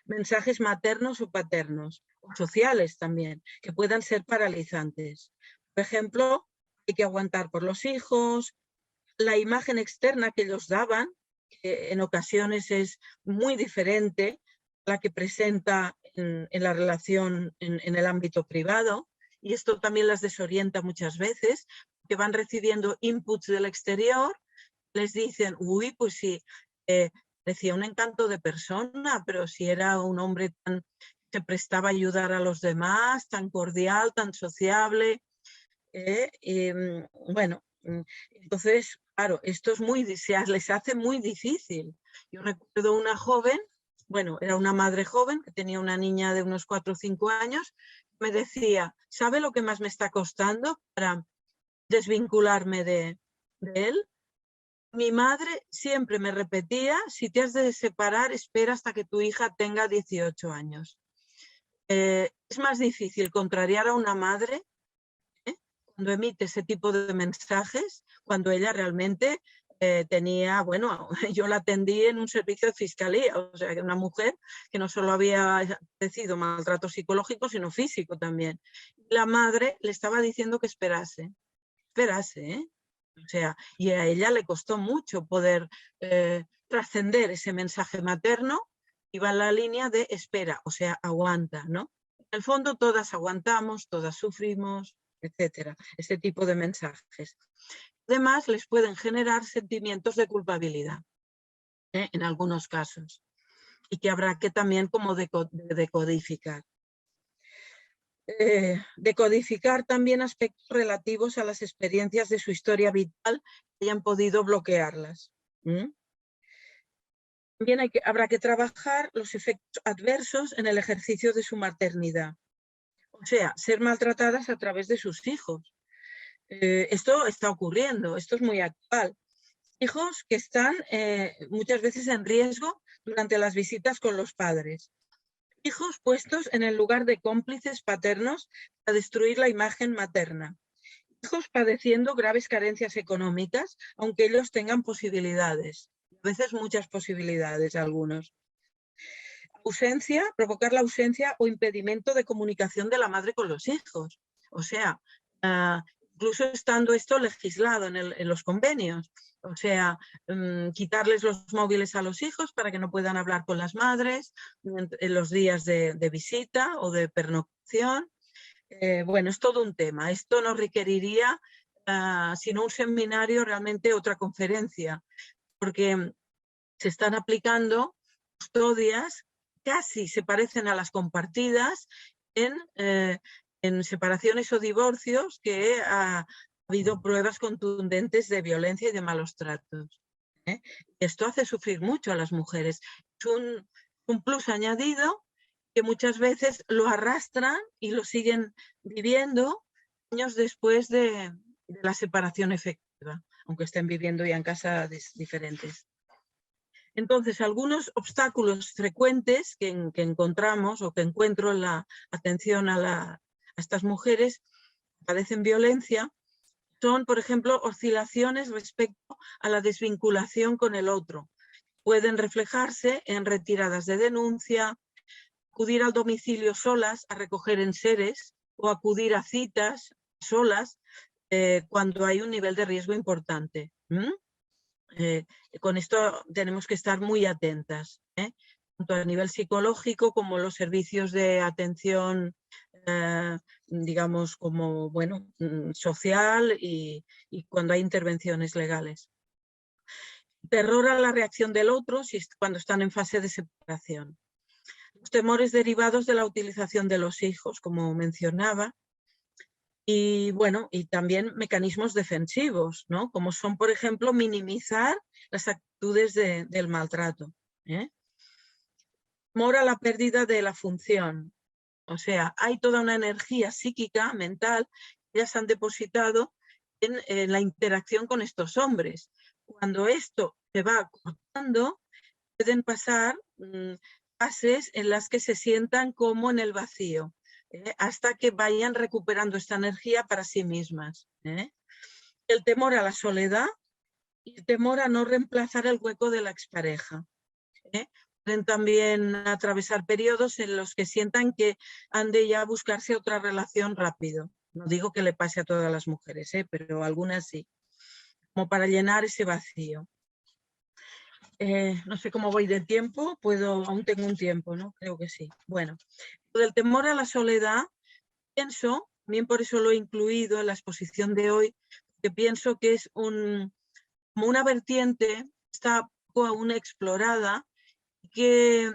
Mensajes maternos o paternos, o sociales también, que puedan ser paralizantes. Por ejemplo, hay que aguantar por los hijos, la imagen externa que ellos daban, que en ocasiones es muy diferente a la que presenta en la relación en el ámbito privado, y esto también las desorienta muchas veces, que van recibiendo inputs del exterior, les dicen, uy, pues sí, decía un encanto de persona, pero si era un hombre tan que prestaba a ayudar a los demás, tan cordial, tan sociable, bueno, entonces, claro, esto es les hace muy difícil. Yo recuerdo una joven, bueno, era una madre joven que tenía una niña de unos 4 o 5 años, me decía, ¿sabe lo que más me está costando para desvincularme de él? Mi madre siempre me repetía, si te has de separar, espera hasta que tu hija tenga 18 años. Es más difícil contrariar a una madre cuando emite ese tipo de mensajes, cuando ella realmente tenía, bueno, yo la atendí en un servicio de fiscalía, o sea, que una mujer que no solo había padecido maltrato psicológico, sino físico también. La madre le estaba diciendo que esperase, ¿eh? O sea, y a ella le costó mucho poder trascender ese mensaje materno, iba en la línea de espera, o sea, aguanta, ¿no? En el fondo todas aguantamos, todas sufrimos, etcétera, este tipo de mensajes. Además, les pueden generar sentimientos de culpabilidad, en algunos casos, y que habrá que también como decodificar. Decodificar también aspectos relativos a las experiencias de su historia vital que hayan podido bloquearlas. También habrá que trabajar los efectos adversos en el ejercicio de su maternidad. O sea, ser maltratadas a través de sus hijos. Esto está ocurriendo, esto es muy actual. Hijos que están muchas veces en riesgo durante las visitas con los padres. Hijos puestos en el lugar de cómplices paternos para destruir la imagen materna. Hijos padeciendo graves carencias económicas, aunque ellos tengan posibilidades. A veces muchas posibilidades, algunos. Provocar la ausencia o impedimento de comunicación de la madre con los hijos. O sea, incluso estando esto legislado en los convenios. O sea, quitarles los móviles a los hijos para que no puedan hablar con las madres en los días de visita o de pernoctación. Bueno, es todo un tema. Esto nos requeriría, sino un seminario, realmente otra conferencia, porque se están aplicando custodias casi se parecen a las compartidas en separaciones o divorcios que ha habido pruebas contundentes de violencia y de malos tratos. Esto hace sufrir mucho a las mujeres. Es un plus añadido que muchas veces lo arrastran y lo siguen viviendo años después de la separación efectiva, aunque estén viviendo ya en casas diferentes. Entonces, algunos obstáculos frecuentes que encontramos o que encuentro en la atención a estas mujeres que padecen violencia son, por ejemplo, oscilaciones respecto a la desvinculación con el otro. Pueden reflejarse en retiradas de denuncia, acudir al domicilio solas a recoger enseres o acudir a citas solas cuando hay un nivel de riesgo importante. Con esto tenemos que estar muy atentas, tanto a nivel psicológico como los servicios de atención, digamos, como, bueno, social y cuando hay intervenciones legales. Terror a la reacción del otro cuando están en fase de separación. Los temores derivados de la utilización de los hijos, como mencionaba, y bueno, y también mecanismos defensivos, ¿no? Como son, por ejemplo, minimizar las actitudes del maltrato. Temor a la pérdida de la función. O sea, hay toda una energía psíquica, mental, que ellas han depositado en la interacción con estos hombres. Cuando esto se va cortando, pueden pasar fases en las que se sientan como en el vacío, hasta que vayan recuperando esta energía para sí mismas. El temor a la soledad y el temor a no reemplazar el hueco de la expareja. Pueden también atravesar periodos en los que sientan que han de ya buscarse otra relación rápido. No digo que le pase a todas las mujeres, pero algunas sí, como para llenar ese vacío. No sé cómo voy de tiempo, aún tengo un tiempo, ¿no? Creo que sí. Bueno, del temor a la soledad, pienso, también por eso lo he incluido en la exposición de hoy, que pienso que es como una vertiente, está poco aún explorada, que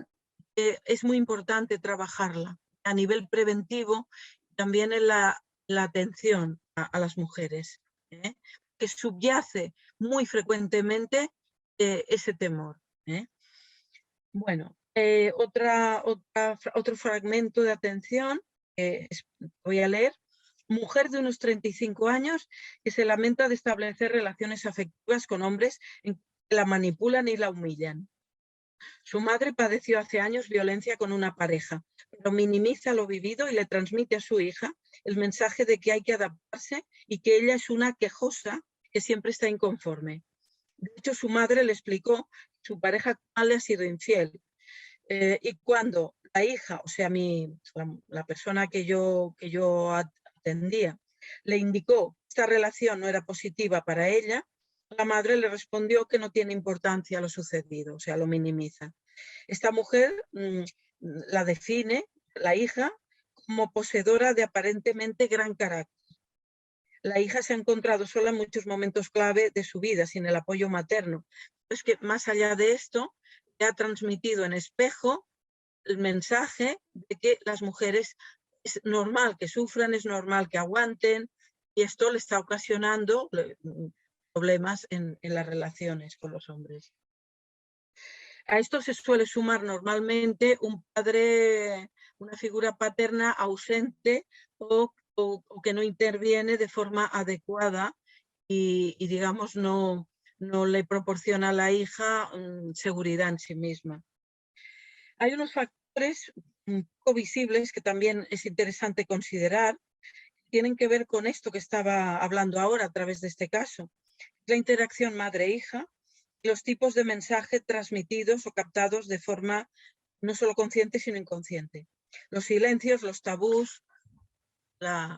es muy importante trabajarla a nivel preventivo, también en la atención a las mujeres, que subyace muy frecuentemente ese temor. Bueno, otro fragmento de atención que voy a leer. Mujer de unos 35 años que se lamenta de establecer relaciones afectivas con hombres en que la manipulan y la humillan. Su madre padeció hace años violencia con una pareja, pero minimiza lo vivido y le transmite a su hija el mensaje de que hay que adaptarse y que ella es una quejosa que siempre está inconforme. De hecho, su madre le explicó que su pareja actual le ha sido infiel. Y cuando la hija, o sea, la persona que yo atendía, le indicó que esta relación no era positiva para ella, la madre le respondió que no tiene importancia lo sucedido, o sea, lo minimiza. Esta mujer la define, la hija, como poseedora de aparentemente gran carácter. La hija se ha encontrado sola en muchos momentos clave de su vida, sin el apoyo materno. Es que más allá de esto, le ha transmitido en espejo el mensaje de que las mujeres es normal que sufran, es normal que aguanten, y esto le está ocasionando problemas en las relaciones con los hombres. A esto se suele sumar normalmente un padre, una figura paterna ausente o que no interviene de forma adecuada y digamos, no le proporciona a la hija seguridad en sí misma. Hay unos factores poco visibles que también es interesante considerar, que tienen que ver con esto que estaba hablando ahora a través de este caso. La interacción madre-hija y los tipos de mensaje transmitidos o captados de forma no solo consciente, sino inconsciente. Los silencios, los tabús, el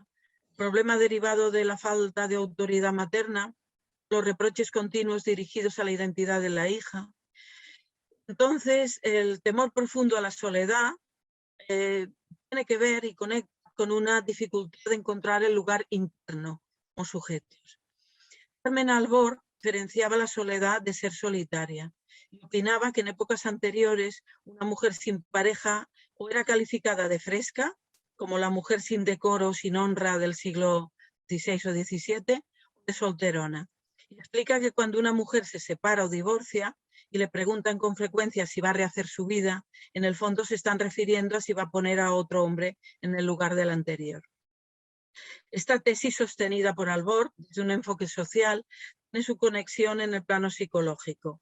problema derivado de la falta de autoridad materna, los reproches continuos dirigidos a la identidad de la hija. Entonces, el temor profundo a la soledad tiene que ver y conecta con una dificultad de encontrar el lugar interno como sujetos. Carmen Albor diferenciaba la soledad de ser solitaria y opinaba que en épocas anteriores una mujer sin pareja o era calificada de fresca, como la mujer sin decoro, sin honra del siglo XVI o XVII, o de solterona. Y explica que cuando una mujer se separa o divorcia y le preguntan con frecuencia si va a rehacer su vida, en el fondo se están refiriendo a si va a poner a otro hombre en el lugar del anterior. Esta tesis sostenida por Albor, desde un enfoque social, tiene su conexión en el plano psicológico,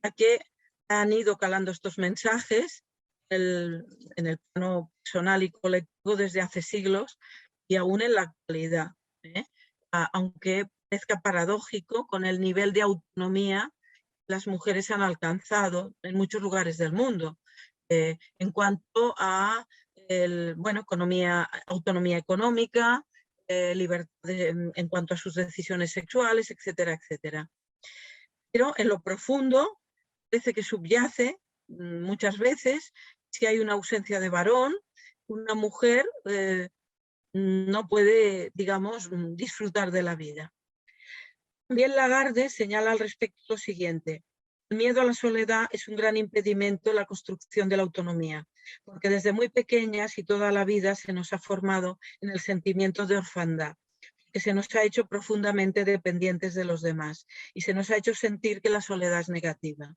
ya que han ido calando estos mensajes en el plano personal y colectivo desde hace siglos y aún en la actualidad, aunque parezca paradójico con el nivel de autonomía que las mujeres han alcanzado en muchos lugares del mundo, en cuanto a autonomía económica, libertad en cuanto a sus decisiones sexuales, etcétera, etcétera. Pero en lo profundo parece que subyace muchas veces, si hay una ausencia de varón, una mujer no puede, digamos, disfrutar de la vida. También Lagarde señala al respecto lo siguiente: el miedo a la soledad es un gran impedimento en la construcción de la autonomía, porque desde muy pequeñas y toda la vida se nos ha formado en el sentimiento de orfandad, que se nos ha hecho profundamente dependientes de los demás y se nos ha hecho sentir que la soledad es negativa.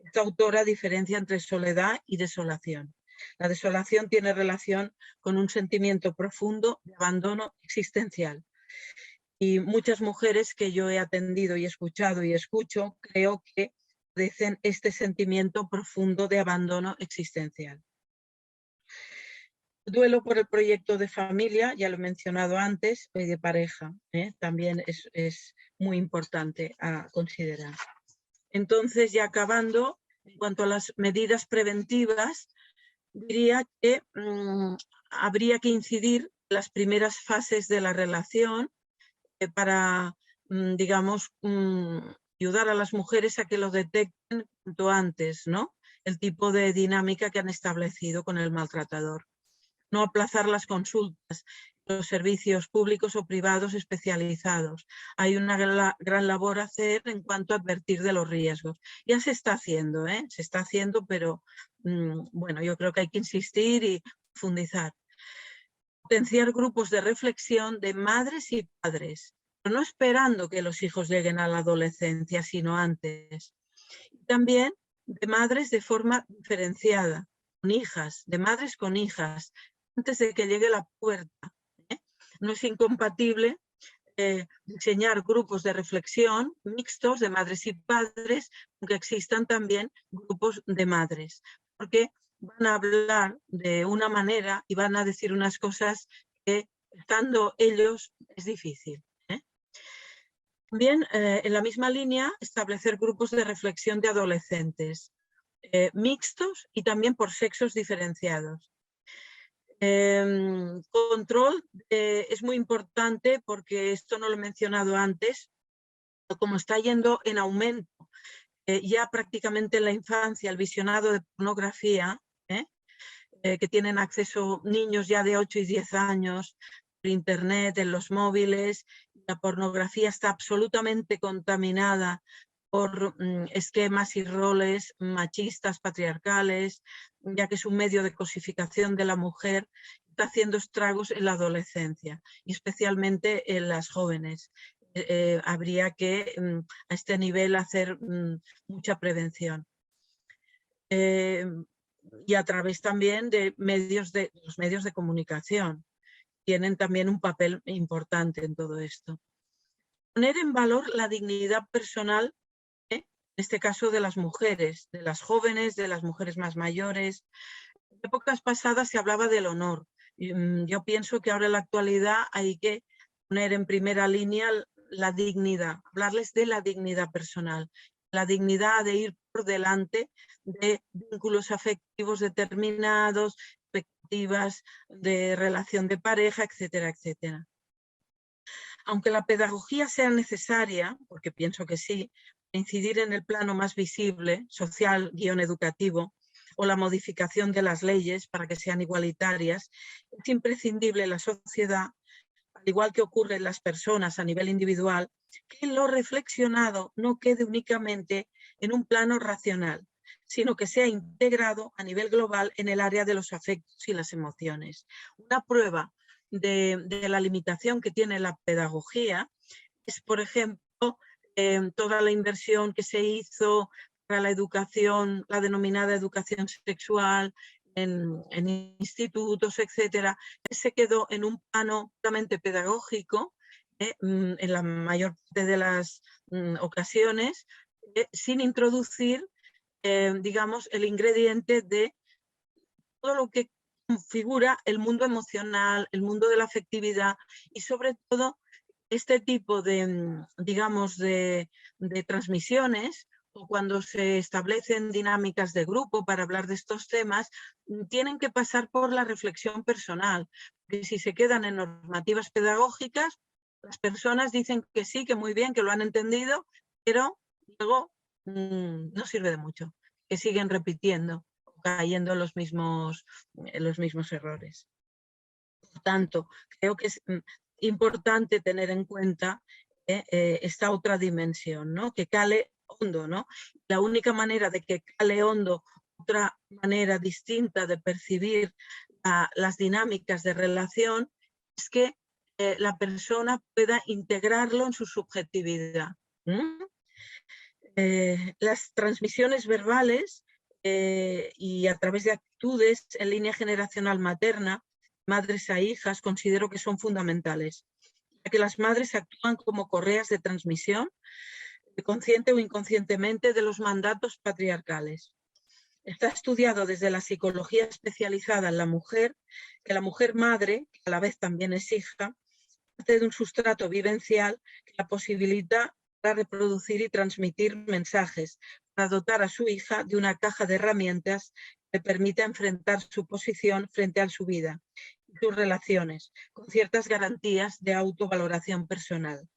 Esta autora diferencia entre soledad y desolación. La desolación tiene relación con un sentimiento profundo de abandono existencial. Y muchas mujeres que yo he atendido y escuchado y escucho, creo que padecen este sentimiento profundo de abandono existencial. Duelo por el proyecto de familia, ya lo he mencionado antes, y de pareja, también es muy importante a considerar. Entonces, ya acabando, en cuanto a las medidas preventivas, diría que habría que incidir en las primeras fases de la relación para, digamos, ayudar a las mujeres a que lo detecten cuanto antes, ¿no? El tipo de dinámica que han establecido con el maltratador. No aplazar las consultas, los servicios públicos o privados especializados. Hay una gran labor a hacer en cuanto a advertir de los riesgos. Ya se está haciendo, se está haciendo, pero bueno, yo creo que hay que insistir y profundizar. Potenciar grupos de reflexión de madres y padres, pero no esperando que los hijos lleguen a la adolescencia, sino antes. También de madres de forma diferenciada, con hijas, de madres con hijas, antes de que llegue la pubertad. No es incompatible diseñar grupos de reflexión mixtos de madres y padres, aunque existan también grupos de madres, porque van a hablar de una manera y van a decir unas cosas que estando ellos es difícil. También en la misma línea establecer grupos de reflexión de adolescentes mixtos y también por sexos diferenciados. Control es muy importante porque esto no lo he mencionado antes, como está yendo en aumento ya prácticamente en la infancia el visionado de pornografía, que tienen acceso niños ya de 8 y 10 años, por internet, en los móviles. La pornografía está absolutamente contaminada por esquemas y roles machistas, patriarcales, ya que es un medio de cosificación de la mujer, está haciendo estragos en la adolescencia y especialmente en las jóvenes. Habría que a este nivel hacer mucha prevención. Y a través también de los medios de comunicación. Tienen también un papel importante en todo esto. Poner en valor la dignidad personal, en este caso de las mujeres, de las jóvenes, de las mujeres más mayores. En épocas pasadas se hablaba del honor. Yo pienso que ahora en la actualidad hay que poner en primera línea la dignidad, hablarles de la dignidad personal, la dignidad de ir por delante de vínculos afectivos determinados, expectativas de relación de pareja, etcétera, etcétera. Aunque la pedagogía sea necesaria, porque pienso que sí, incidir en el plano más visible, social, educativo, o la modificación de las leyes para que sean igualitarias, es imprescindible en la sociedad, al igual que ocurre en las personas a nivel individual, que lo reflexionado no quede únicamente en un plano racional, sino que sea integrado a nivel global en el área de los afectos y las emociones. Una prueba de la limitación que tiene la pedagogía es, por ejemplo, toda la inversión que se hizo para la educación, la denominada educación sexual, en institutos, etcétera, que se quedó en un plano puramente pedagógico, en la mayor parte de las ocasiones, sin introducir, digamos, el ingrediente de todo lo que configura el mundo emocional, el mundo de la afectividad y sobre todo este tipo de, digamos, de transmisiones o cuando se establecen dinámicas de grupo para hablar de estos temas, tienen que pasar por la reflexión personal. Porque si se quedan en normativas pedagógicas, las personas dicen que sí, que muy bien, que lo han entendido, pero luego no sirve de mucho, que siguen repitiendo, cayendo en los mismos errores. Por tanto, creo que es importante tener en cuenta esta otra dimensión, ¿no? Que cale hondo, ¿no? La única manera de que cale hondo, otra manera distinta de percibir las dinámicas de relación, es que la persona pueda integrarlo en su subjetividad. Las transmisiones verbales y a través de actitudes en línea generacional materna, madres a hijas, considero que son fundamentales. ya que las madres actúan como correas de transmisión, consciente o inconscientemente, de los mandatos patriarcales. Está estudiado desde la psicología especializada en la mujer, que la mujer madre, que a la vez también es hija, parte de un sustrato vivencial que la posibilita para reproducir y transmitir mensajes, para dotar a su hija de una caja de herramientas que le permita enfrentar su posición frente a su vida y sus relaciones, con ciertas garantías de autovaloración personal.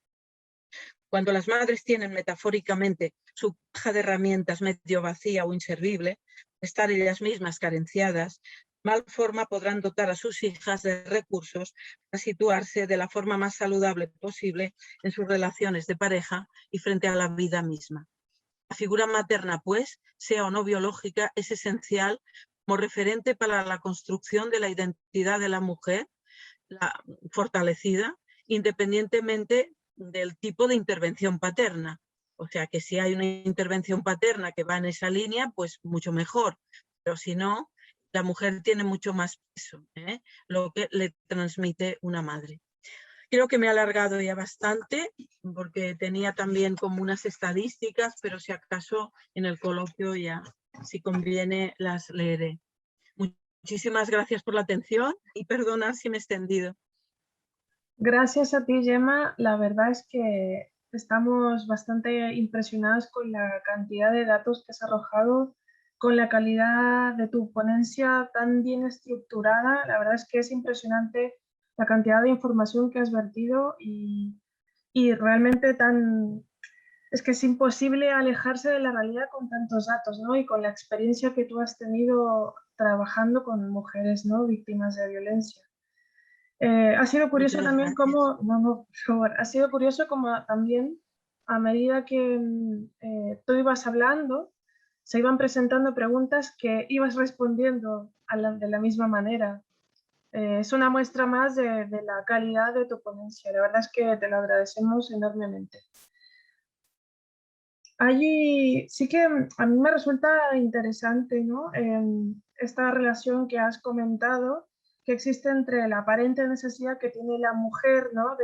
Cuando las madres tienen metafóricamente su caja de herramientas medio vacía o inservible, estar ellas mismas carenciadas, de mal forma podrán dotar a sus hijas de recursos para situarse de la forma más saludable posible en sus relaciones de pareja y frente a la vida misma. La figura materna, pues, sea o no biológica, es esencial como referente para la construcción de la identidad de la mujer, fortalecida, independientemente del tipo de intervención paterna. O sea que si hay una intervención paterna que va en esa línea, pues mucho mejor. Pero si no, la mujer tiene mucho más peso, lo que le transmite una madre. Creo que me he alargado ya bastante porque tenía también como unas estadísticas, pero si acaso en el coloquio ya, si conviene, las leeré. Muchísimas gracias por la atención y perdonad si me he extendido. Gracias a ti, Gemma. La verdad es que estamos bastante impresionados con la cantidad de datos que has arrojado, con la calidad de tu ponencia tan bien estructurada. La verdad es que es impresionante la cantidad de información que has vertido y realmente es que es imposible alejarse de la realidad con tantos datos, ¿no? Y con la experiencia que tú has tenido trabajando con mujeres, ¿no?, víctimas de violencia. Ha sido curioso Muchas también gracias. por favor, ha sido curioso como también a medida que tú ibas hablando, se iban presentando preguntas que ibas respondiendo de la misma manera. Es una muestra más de la calidad de tu ponencia. La verdad es que te lo agradecemos enormemente. Allí sí que a mí me resulta interesante, ¿no?, esta relación que has comentado que existe entre la aparente necesidad que tiene la mujer, ¿no?,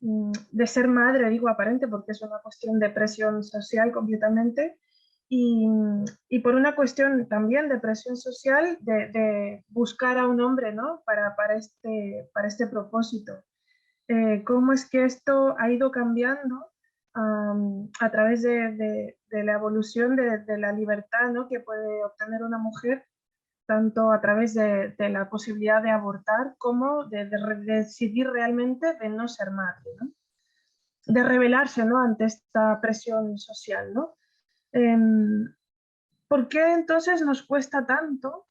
de ser madre, digo aparente porque es una cuestión de presión social completamente, y por una cuestión también de presión social de buscar a un hombre, ¿no?, para este propósito. ¿Cómo es que esto ha ido cambiando a través de la evolución de la libertad, ¿no?, que puede obtener una mujer, tanto a través de la posibilidad de abortar como de decidir realmente de no ser madre, ¿no?, de rebelarse, ¿no?, ante esta presión social, ¿no? ¿Por qué entonces nos cuesta tanto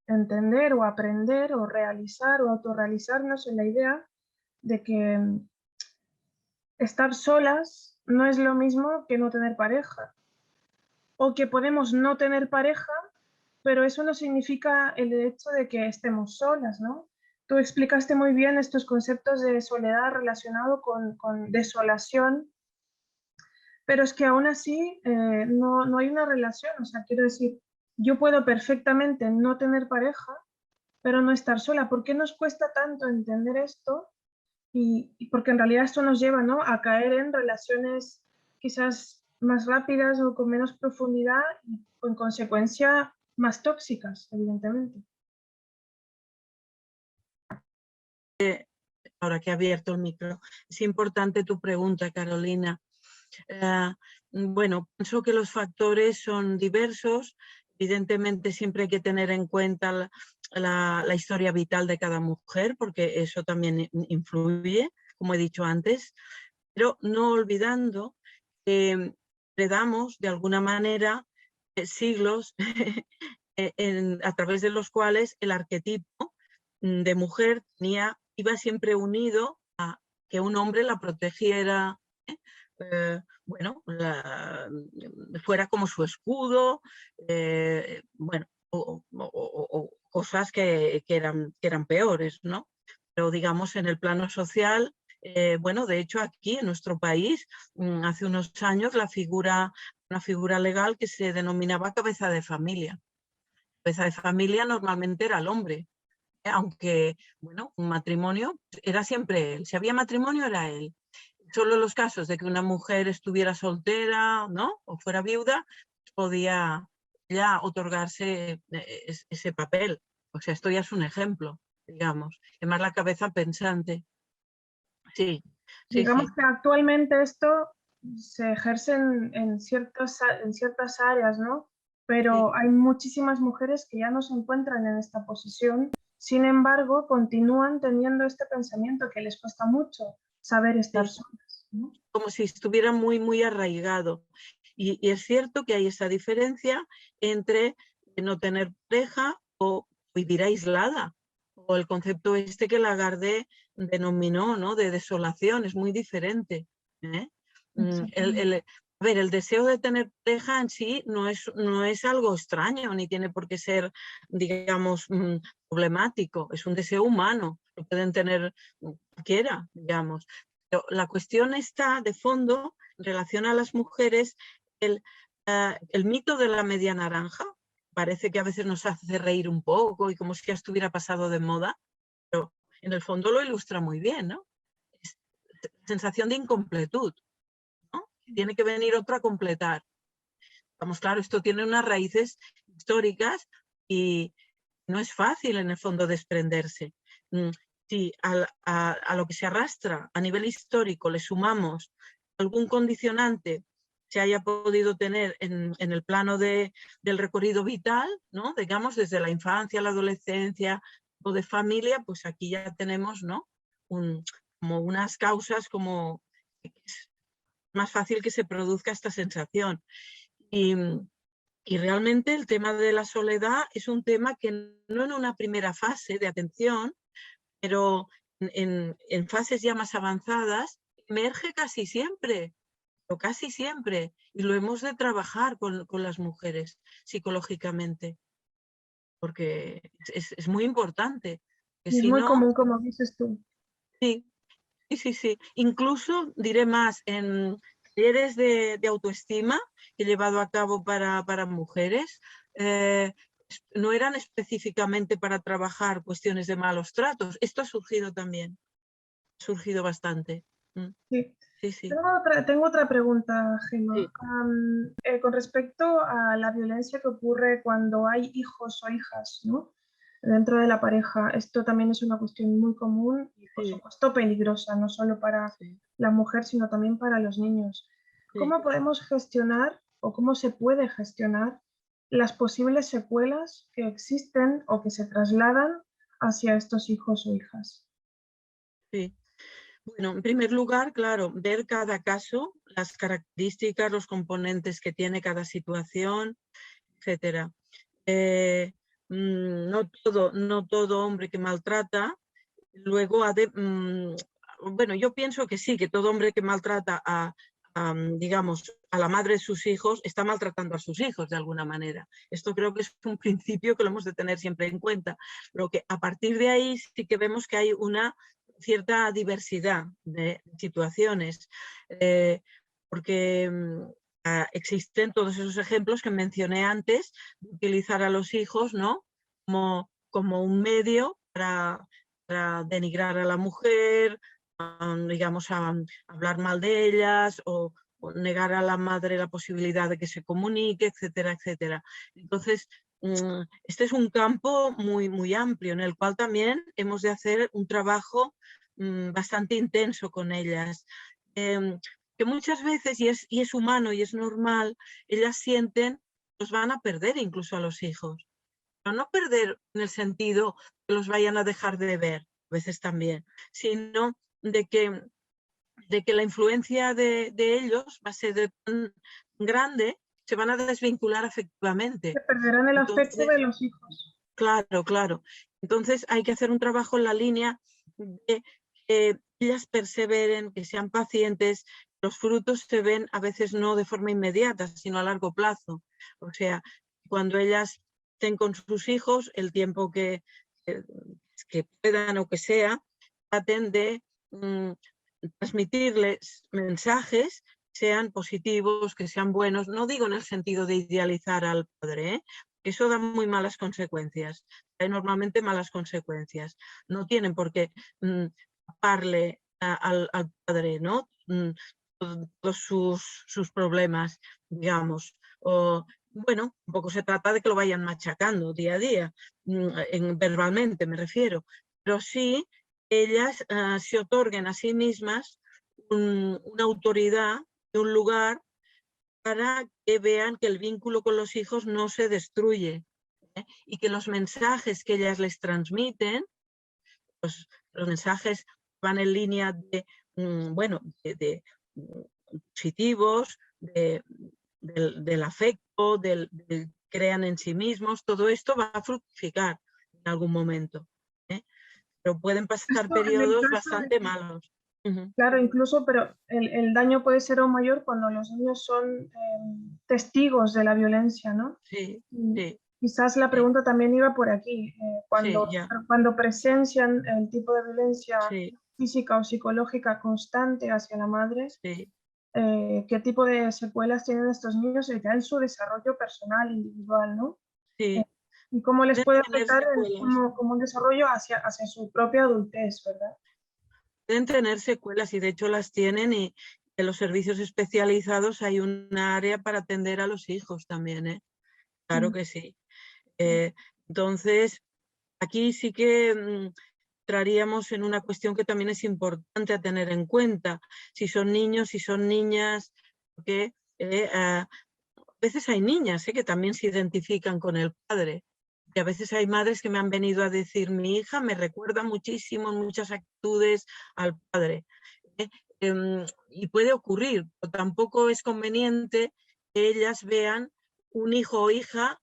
entender o aprender o realizar o autorrealizarnos en la idea de que estar solas no es lo mismo que no tener pareja? O que podemos no tener pareja, pero eso no significa el hecho de que estemos solas, ¿no? Tú explicaste muy bien estos conceptos de soledad relacionado con desolación, pero es que aún así no hay una relación. O sea, quiero decir, yo puedo perfectamente no tener pareja, pero no estar sola. ¿Por qué nos cuesta tanto entender esto? Y porque en realidad esto nos lleva, ¿no?, a caer en relaciones quizás más rápidas o con menos profundidad y en consecuencia más tóxicas, evidentemente. Ahora que he abierto el micro, es importante tu pregunta, Carolina. Bueno, pienso que los factores son diversos. Evidentemente siempre hay que tener en cuenta la historia vital de cada mujer, porque eso también influye, como he dicho antes, pero no olvidando que heredamos de alguna manera siglos a través de los cuales el arquetipo de mujer iba siempre unido a que un hombre la protegiera, bueno, fuera como su escudo, bueno, o cosas que eran peores, ¿no? Pero digamos en el plano social, bueno, de hecho aquí en nuestro país, hace unos años una figura legal que se denominaba cabeza de familia. Cabeza de familia normalmente era el hombre. aunque, bueno, un matrimonio era siempre él. Si había matrimonio, era él. Solo los casos de que una mujer estuviera soltera, ¿no?, o fuera viuda, podía ya otorgarse ese papel. O sea, esto ya es un ejemplo, digamos. Además, la cabeza pensante. Sí, sí, Digamos sí. que actualmente esto se ejerce en ciertas áreas, ¿no? Sí, Pero hay muchísimas mujeres que ya no se encuentran en esta posición, sin embargo, continúan teniendo este pensamiento que les cuesta mucho saber estar sí. solas, ¿no? Como si estuviera muy, muy arraigado. Y es cierto que hay esa diferencia entre no tener pareja o vivir aislada, o el concepto este que Lagarde denominó, ¿no?, de desolación, es muy diferente. ¿Eh? Exactamente. A ver, el deseo de tener pareja en sí no es algo extraño, ni tiene por qué ser, digamos, problemático, es un deseo humano, lo pueden tener cualquiera, digamos. Pero la cuestión está de fondo en relación a las mujeres, el mito de la media naranja. Parece que a veces nos hace reír un poco y como si ya estuviera pasado de moda, pero en el fondo lo ilustra muy bien, ¿no? Es sensación de incompletud, ¿no? Tiene que venir otro a completar. Vamos, claro, esto tiene unas raíces históricas y no es fácil en el fondo desprenderse. Si a lo que se arrastra a nivel histórico le sumamos algún condicionante se haya podido tener en el plano del recorrido vital, ¿no?, digamos desde la infancia, la adolescencia o de familia, pues aquí ya tenemos, ¿no?, como unas causas como es más fácil que se produzca esta sensación. Y, y realmente el tema de la soledad es un tema que no en una primera fase de atención, pero en fases ya más avanzadas emerge casi siempre, o casi siempre, y lo hemos de trabajar con las mujeres psicológicamente, porque es muy importante, que Y es si muy no, común, como dices tú. sí, sí, sí, sí. Incluso diré más, en talleres de autoestima que he llevado a cabo para mujeres, no eran específicamente para trabajar cuestiones de malos tratos. Esto ha surgido también, ha surgido bastante. Mm, Sí. Sí, sí, Tengo otra pregunta, Gemma. sí, Con respecto a la violencia que ocurre cuando hay hijos o hijas, ¿no?, dentro de la pareja, esto también es una cuestión muy común y, por sí, supuesto, peligrosa, no solo para sí, la mujer, sino también para los niños. sí. ¿Cómo podemos gestionar o cómo se puede gestionar las posibles secuelas que existen o que se trasladan hacia estos hijos o hijas? Sí. Bueno, en primer lugar, claro, ver cada caso, las características, los componentes que tiene cada situación, etcétera. Eh, no todo hombre que maltrata, luego bueno, yo pienso que sí, que todo hombre que maltrata digamos, a la madre de sus hijos, está maltratando a sus hijos de alguna manera. Esto creo que es un principio que lo hemos de tener siempre en cuenta. Lo que a partir de ahí sí que vemos que hay una cierta diversidad de situaciones, porque existen todos esos ejemplos que mencioné antes, de utilizar a los hijos, ¿no?, como un medio para denigrar a la mujer, digamos, a hablar mal de ellas o negar a la madre la posibilidad de que se comunique, etcétera, etcétera. Entonces, este es un campo muy, muy amplio en el cual también hemos de hacer un trabajo bastante intenso con ellas. Que muchas veces, y es humano y es normal, ellas sienten que los van a perder incluso a los hijos. Pero no perder en el sentido que los vayan a dejar de ver, a veces también, sino de que la influencia de ellos va a ser tan grande, se van a desvincular Se afectivamente. perderán el afecto de Entonces, los hijos. claro, claro. Entonces hay que hacer un trabajo en la línea de que ellas perseveren, que sean pacientes. Los frutos se ven a veces no de forma inmediata, sino a largo plazo. O sea, cuando ellas estén con sus hijos, el tiempo que, que puedan o que sea, traten de transmitirles mensajes que sean positivos, que sean buenos. No digo en el sentido de idealizar al padre, ¿eh?, eso da muy malas consecuencias, hay normalmente malas consecuencias. No tienen por qué taparle al padre, ¿no? Todos sus problemas, digamos. O, bueno, tampoco se trata de que lo vayan machacando día a día, verbalmente me refiero, pero sí ellas se otorguen a sí mismas una autoridad y un lugar para que vean que el vínculo con los hijos no se destruye, ¿eh? Y que los mensajes que ellas les transmiten, los mensajes van en línea de, bueno, de positivos, del afecto, del crean en sí mismos, todo esto va a fructificar en algún momento, ¿eh? Pero pueden pasar Esto en el periodos caso bastante de, malos. Ujú. claro, incluso, pero el daño puede ser aún mayor cuando los niños son testigos de la violencia, ¿no? Sí, Y sí, quizás la sí, pregunta también iba por aquí. sí, Cuando, ya, cuando presencian el tipo de violencia sí, física o psicológica constante hacia la madre, sí, ¿qué tipo de secuelas tienen estos niños en su desarrollo personal, individual, ¿no? Eh, sí. y cómo les Pueden puede tener afectar secuelas. como un desarrollo hacia su propia adultez, ¿verdad? Pueden tener secuelas y de hecho las tienen, y en los servicios especializados hay un área para atender a los hijos también, ¿eh? Claro Mm, que sí. Eh, entonces, aquí sí que entraríamos en una cuestión que también es importante a tener en cuenta, si son niños, si son niñas, porque a veces hay niñas que también se identifican con el padre. Y a veces hay madres que me han venido a decir, mi hija me recuerda muchísimo en muchas actitudes al padre. ¿eh? Y puede ocurrir, pero tampoco es conveniente que ellas vean un hijo o hija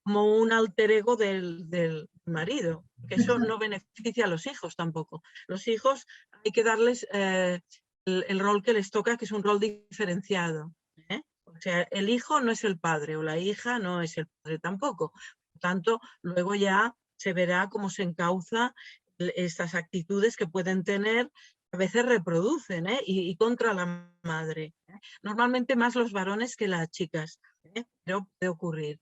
como un alter ego del marido, que eso no beneficia a los hijos tampoco. Los hijos hay que darles el rol que les toca, que es un rol diferenciado, ¿eh? O sea, el hijo no es el padre o la hija no es el padre tampoco. Por tanto, luego ya se verá cómo se encauza estas actitudes que pueden tener, a veces reproducen, y contra la madre. Normalmente más los varones que las chicas, pero puede ocurrir.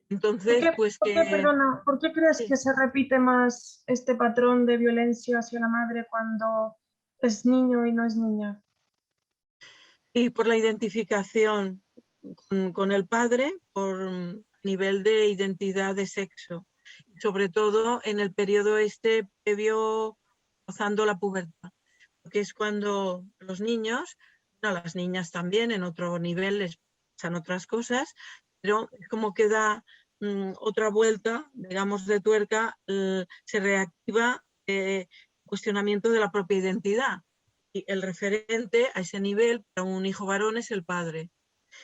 Entonces, pues que... perdona, por qué crees Sí. que se repite más este patrón de violencia hacia la madre cuando es niño y no es niña? Y por la identificación con el padre, por nivel de identidad de sexo, sobre todo en el periodo previo rozando la pubertad, porque es cuando los niños, bueno, las niñas también en otro nivel les pasan otras cosas, pero es como que da otra vuelta, digamos, de tuerca, se reactiva el cuestionamiento de la propia identidad. Y el referente a ese nivel para un hijo varón es el padre.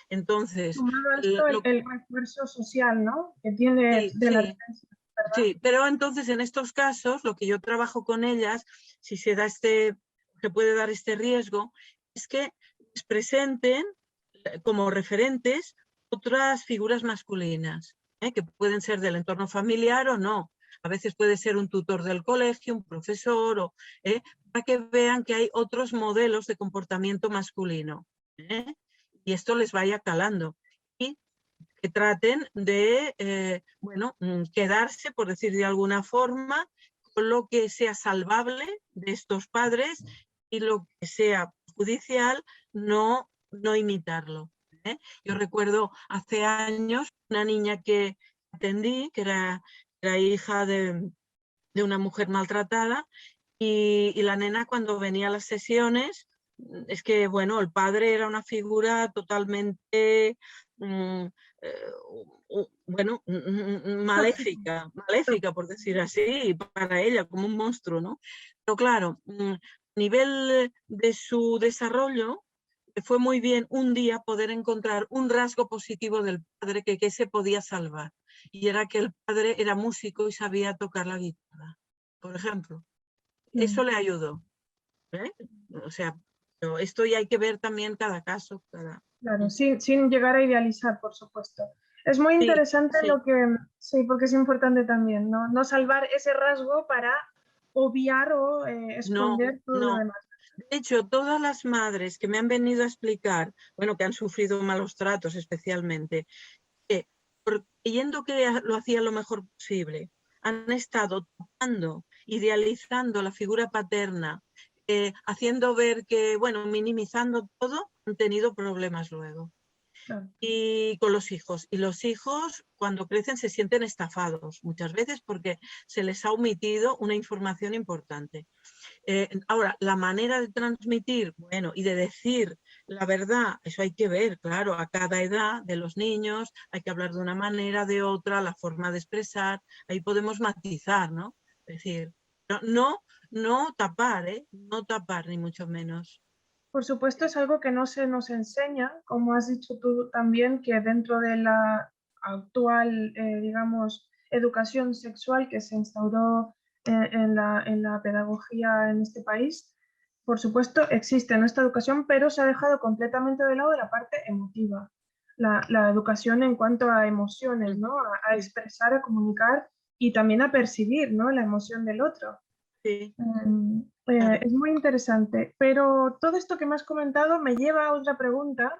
Entonces, Sumado a esto, el refuerzo social, ¿no? Que tiene sí, de la sí, violencia, ¿verdad? sí, pero entonces en estos casos, lo que yo trabajo con ellas, si se da se puede dar este riesgo, es que les presenten como referentes otras figuras masculinas, que pueden ser del entorno familiar o no. A veces puede ser un tutor del colegio, un profesor, para que vean que hay otros modelos de comportamiento masculino, ¿eh? Y esto les vaya calando. Y que traten de, bueno, quedarse, por decir de alguna forma, con lo que sea salvable de estos padres, y lo que sea judicial, no imitarlo, ¿eh? Yo recuerdo hace años una niña que atendí, que era hija de una mujer maltratada, y la nena, cuando venía a las sesiones, es que, bueno, el padre era una figura totalmente, mm, eh, bueno, maléfica, por decir así, para ella, como un monstruo, ¿no? Pero claro, a nivel de su desarrollo, fue muy bien un día poder encontrar un rasgo positivo del padre que se podía salvar, y era que el padre era músico y sabía tocar la guitarra, por ejemplo. Eso Mm, le ayudó, ¿eh? O sea, pero esto ya hay que ver también cada caso. claro, sin llegar a idealizar, por supuesto. Es muy Sí, interesante sí, lo que, sí, porque es importante también, ¿no? No salvar ese rasgo para obviar o no, esconder todo lo no. demás. De hecho, todas las madres que me han venido a explicar, bueno, que han sufrido malos tratos especialmente, que creyendo que lo hacía lo mejor posible, han estado tocando, idealizando la figura paterna, haciendo ver que, bueno, minimizando todo, han tenido problemas luego. Claro. Y con los hijos. Y los hijos, cuando crecen, se sienten estafados muchas veces porque se les ha omitido una información importante. Ahora, la manera de transmitir, bueno, y de decir la verdad, eso hay que ver, claro, a cada edad de los niños, hay que hablar de una manera, de otra, la forma de expresar, ahí podemos matizar, ¿no? Es decir, no tapar, no tapar, ni mucho menos. Por supuesto, es algo que no se nos enseña, como has dicho tú también, que dentro de la actual, digamos, educación sexual que se instauró en la pedagogía en este país, por supuesto, existe en esta educación, pero se ha dejado completamente de lado la parte emotiva, la educación en cuanto a emociones, ¿no? A expresar, a comunicar y también a percibir, ¿no? La emoción del otro. Sí, claro. Es muy interesante, pero todo esto que me has comentado me lleva a otra pregunta.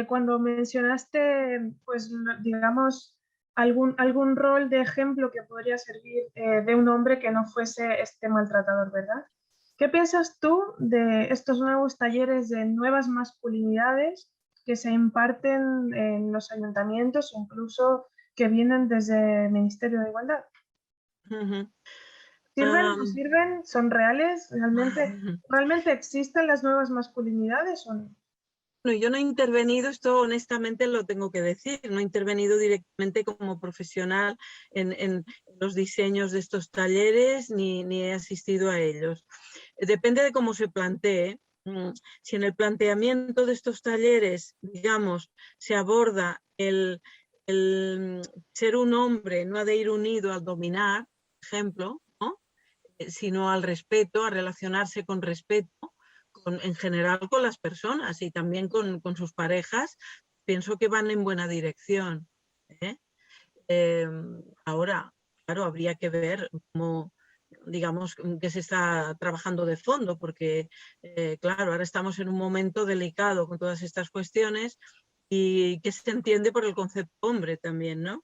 Cuando mencionaste, pues, digamos, algún rol de ejemplo que podría servir de un hombre que no fuese este maltratador, ¿verdad? ¿Qué piensas tú de estos nuevos talleres de nuevas masculinidades que se imparten en los ayuntamientos o incluso que vienen desde el Ministerio de Igualdad? Ujú. ¿Sirven? ¿No sirven? ¿Son reales? ¿Realmente existen las nuevas masculinidades o no? Bueno, yo no he intervenido, esto honestamente lo tengo que decir, no he intervenido directamente como profesional en los diseños de estos talleres ni he asistido a ellos. Depende de cómo se plantee. Si en el planteamiento de estos talleres, digamos, se aborda el ser un hombre no ha de ir unido al dominar, por ejemplo, ¿no? Sino al respeto, a relacionarse con respeto, en general con las personas y también con sus parejas, pienso que van en buena dirección. ¿eh? Ahora, claro, habría que ver cómo, digamos, que se está trabajando de fondo, porque, claro, ahora estamos en un momento delicado con todas estas cuestiones y que se entiende por el concepto hombre también, ¿no?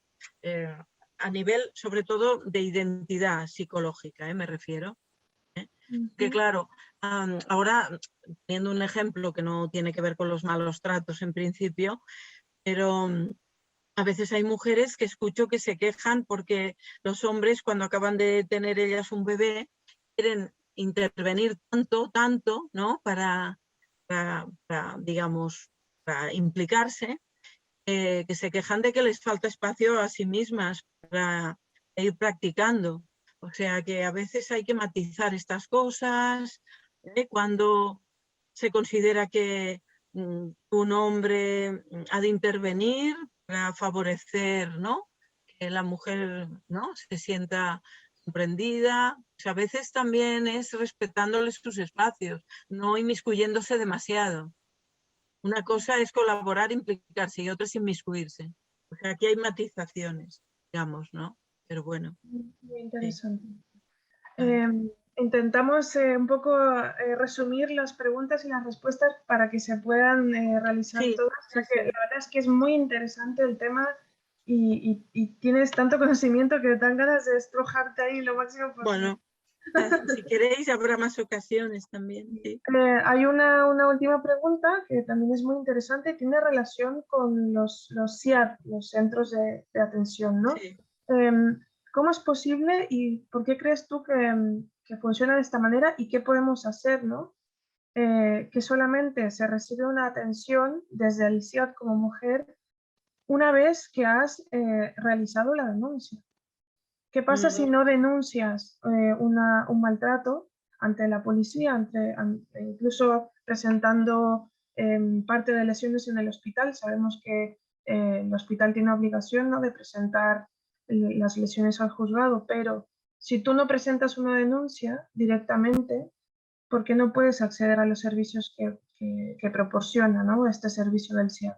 A nivel, sobre todo, de identidad psicológica, me refiero. Que claro, ahora, teniendo un ejemplo que no tiene que ver con los malos tratos en principio, pero a veces hay mujeres que escucho que se quejan porque los hombres, cuando acaban de tener ellas un bebé, quieren intervenir tanto, ¿no? Para, digamos, para implicarse, que se quejan de que les falta espacio a sí mismas para ir practicando. O sea que a veces hay que matizar estas cosas, cuando se considera que un hombre ha de intervenir para favorecer, ¿no? Que la mujer, ¿no? Se sienta comprendida. O sea, a veces también es respetándoles sus espacios, no inmiscuyéndose demasiado. Una cosa es colaborar, implicarse y otra es inmiscuirse. O sea, aquí hay matizaciones, digamos, ¿no? Pero bueno. Muy Sí. interesante. Intentamos un poco resumir las preguntas y las respuestas para que se puedan realizar Sí, todas, sí, ya que sí. la verdad es que es muy interesante el tema y tienes tanto conocimiento que dan ganas de estrujarte ahí lo máximo posible. Bueno, si queréis habrá más ocasiones también. Sí. Hay una última pregunta que también es muy interesante y tiene relación con los SIAD, los centros de atención, ¿no? Sí. ¿Cómo es posible y por qué crees tú que funciona de esta manera y qué podemos hacer, ¿no? Que solamente se recibe una atención desde el SIAD como mujer una vez que has realizado la denuncia. ¿Qué pasa si no denuncias un maltrato ante la policía, incluso presentando parte de lesiones en el hospital? Sabemos que el hospital tiene obligación, ¿no?, de presentar las lesiones al juzgado, pero si tú no presentas una denuncia directamente, ¿por qué no puedes acceder a los servicios que proporciona, ¿no?, este servicio del SIAD?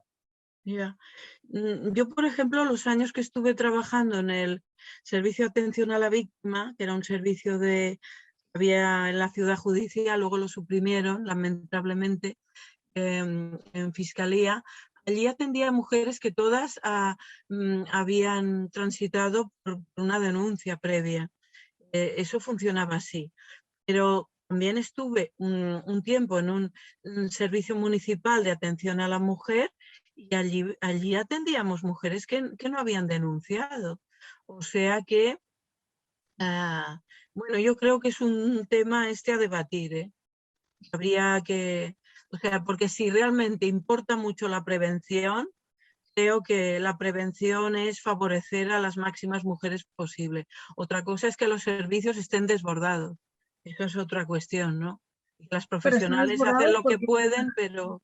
Mira, yo, por ejemplo, los años que estuve trabajando en el Servicio de Atención a la Víctima, que era un servicio que había en la ciudad judicial, luego lo suprimieron, lamentablemente, en Fiscalía, allí atendía a mujeres que todas habían transitado por una denuncia previa. Eso funcionaba así. Pero también estuve un tiempo en un servicio municipal de atención a la mujer y allí atendíamos mujeres que no habían denunciado. O sea que, bueno, yo creo que es un tema a debatir, ¿eh? Habría que, o sea, porque si realmente importa mucho la prevención, creo que la prevención es favorecer a las máximas mujeres posible. Otra cosa es que los servicios estén desbordados. Eso es otra cuestión, ¿no? Las Pero están profesionales hacen desbordados lo que porque pueden, pero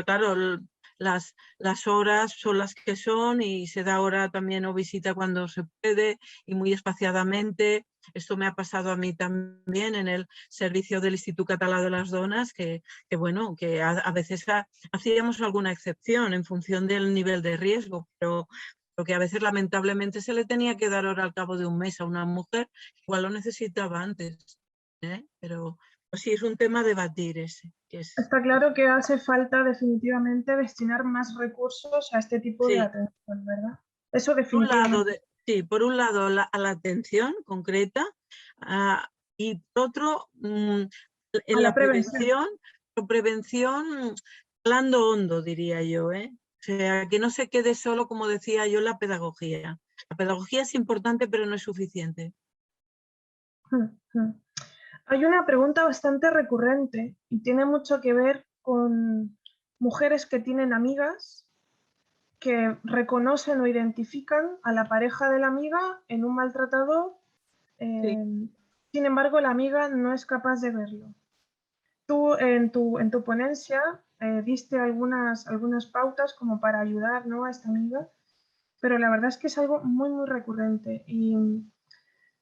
claro, las horas son las que son y se da hora también o visita cuando se puede y muy espaciadamente. Esto me ha pasado a mí también en el servicio del Instituto Català de las Donas, que bueno, que a veces hacíamos alguna excepción en función del nivel de riesgo, pero que a veces lamentablemente se le tenía que dar hora al cabo de un mes a una mujer, igual lo necesitaba antes, ¿eh? Pero pues sí, es un tema a debatir ese. Que es, está claro que hace falta definitivamente destinar más recursos a este tipo de sí, atención, ¿verdad? Eso por un lado, definitivamente. sí, por un lado a la atención concreta y por otro A en la la prevención. prevención calando hondo, diría yo, ¿eh? O sea, que no se quede solo, como decía yo, la pedagogía. La pedagogía es importante, pero no es suficiente. Hay una pregunta bastante recurrente y tiene mucho que ver con mujeres que tienen amigas que reconocen o identifican a la pareja de la amiga en un maltratador, Sí, eh, sin embargo la amiga no es capaz de verlo. Tú en tu ponencia diste algunas pautas como para ayudar, ¿no?, a esta amiga, pero la verdad es que es algo muy, muy recurrente y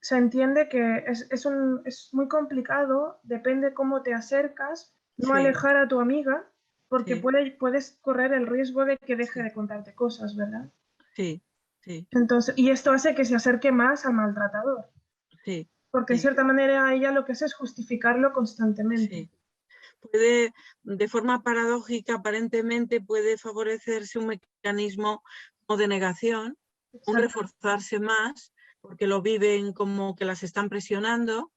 se entiende que es muy complicado, depende cómo te acercas, no sí, alejar a tu amiga porque sí, puedes correr el riesgo de que deje sí, de contarte cosas, ¿verdad? sí, sí, Entonces, y esto hace que se acerque más al maltratador, sí, porque en sí, cierta manera ella lo que hace es justificarlo constantemente. sí. Puede, de forma paradójica, aparentemente puede favorecerse un mecanismo como de negación, un Exacto. reforzarse más, porque lo viven como que las están presionando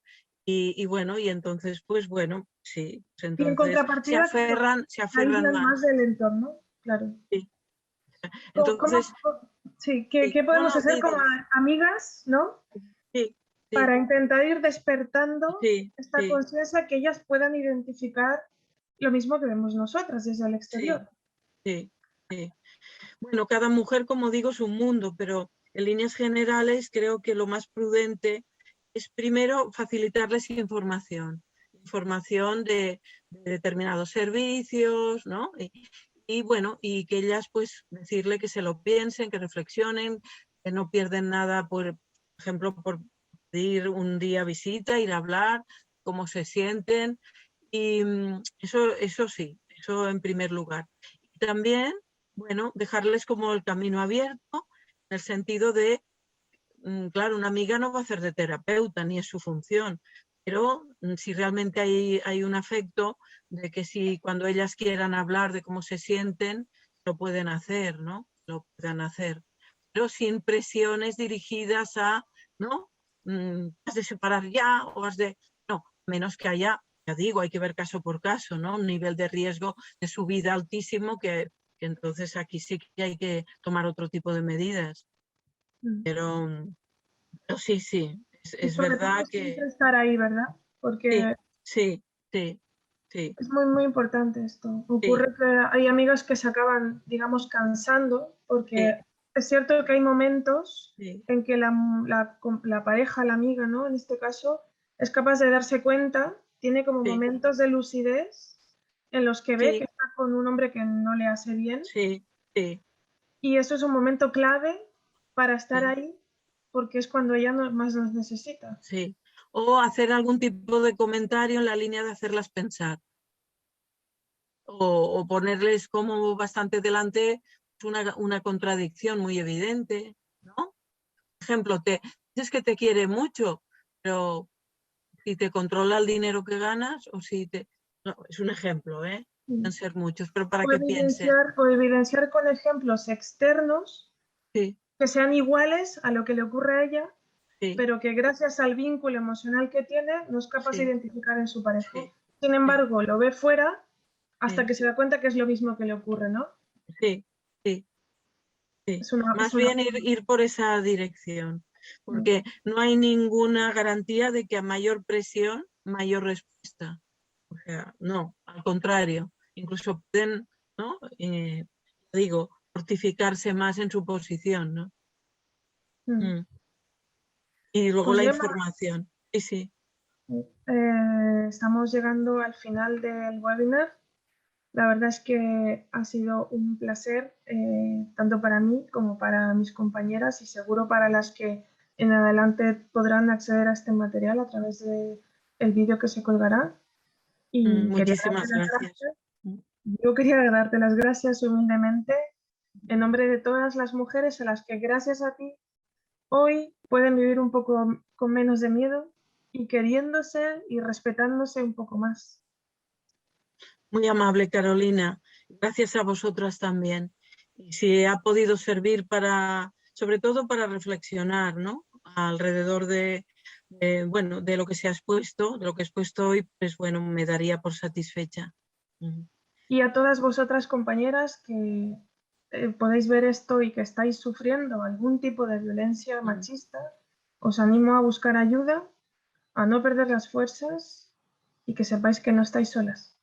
y bueno, y entonces, pues bueno, sí, pues Y en entonces contrapartida, claro, se aferran aíslan más más. del entorno, claro. Sí. ¿Cómo, Entonces, sí, sí, qué no, podemos no, hacer como dices, amigas, ¿no? sí, sí, Para intentar ir despertando sí, esta sí, conciencia que ellas puedan identificar lo mismo que vemos nosotras desde el sí, exterior. sí, sí. Bueno, cada mujer, como digo, es un mundo, pero en líneas generales creo que lo más prudente es primero facilitarles información de determinados servicios, ¿no? Y bueno, y que ellas pues decirle que se lo piensen, que reflexionen, que no pierden nada, por ejemplo, por pedir un día visita, ir a hablar, cómo se sienten. Y eso sí, eso en primer lugar. Y también, bueno, dejarles como el camino abierto, en el sentido de, claro, una amiga no va a hacer de terapeuta, ni es su función, pero si realmente hay un afecto, de que si cuando ellas quieran hablar de cómo se sienten, lo pueden hacer, ¿no? Lo puedan hacer, pero sin presiones dirigidas a, ¿no? Has de separar ya o has de... No, menos que haya, ya digo, hay que ver caso por caso, ¿no? Un nivel de riesgo de su vida altísimo que entonces aquí sí que hay que tomar otro tipo de medidas. Mm. Pero, pero sí, sí, Y es sobre todo verdad siempre que estar ahí, ¿verdad? sí, Porque sí, sí, sí, es muy, muy importante esto. sí, Ocurre que hay amigas que se acaban, digamos, cansando, sí, porque es cierto que hay momentos sí, en que la pareja, la amiga, ¿no? En este caso, es capaz de darse cuenta, tiene como sí, momentos de lucidez en los que ve que sí, está con un hombre que no le hace bien, sí, sí, y eso es un momento clave para estar sí, ahí, porque es cuando ella más nos necesita. sí. O hacer algún tipo de comentario en la línea de hacerlas pensar. O ponerles como bastante delante una contradicción muy evidente, ¿no? Por ejemplo, dices que te quiere mucho, pero si te controla el dinero que ganas o si te... No, es un ejemplo, ¿eh? pueden ser muchos, pero para O que piensen. evidenciar con ejemplos externos Sí, que sean iguales a lo que le ocurre a ella, sí, pero que gracias al vínculo emocional que tiene no es capaz de sí, identificar en su pareja. sí, Sin sí, embargo, lo ve fuera hasta sí, que se da cuenta que es lo mismo que le ocurre, ¿no? sí, sí, sí. Es Más una bien ir por esa dirección, mm, porque no hay ninguna garantía de que a mayor presión, mayor respuesta. O sea, no, al contrario, incluso pueden, ¿no? Digo, fortificarse más en su posición, ¿no? mm. Mm. Y luego Pues la Gemma, información. Sí, sí. estamos llegando al final del webinar. La verdad es que ha sido un placer, tanto para mí como para mis compañeras y seguro para las que en adelante podrán acceder a este material a través del vídeo que se colgará. Y quería darte Muchísimas las gracias. gracias. Yo quería darte las gracias humildemente en nombre de todas las mujeres a las que gracias a ti hoy pueden vivir un poco con menos de miedo y queriéndose y respetándose un poco más. Muy amable, Carolina. Gracias a vosotras también. Y si ha podido servir para, sobre todo para reflexionar, ¿no? Alrededor bueno, de lo que se ha expuesto, de lo que he expuesto hoy, pues bueno, me daría por satisfecha. Y a todas vosotras, compañeras, que podéis ver esto y que estáis sufriendo algún tipo de violencia machista, os animo a buscar ayuda, a no perder las fuerzas y que sepáis que no estáis solas.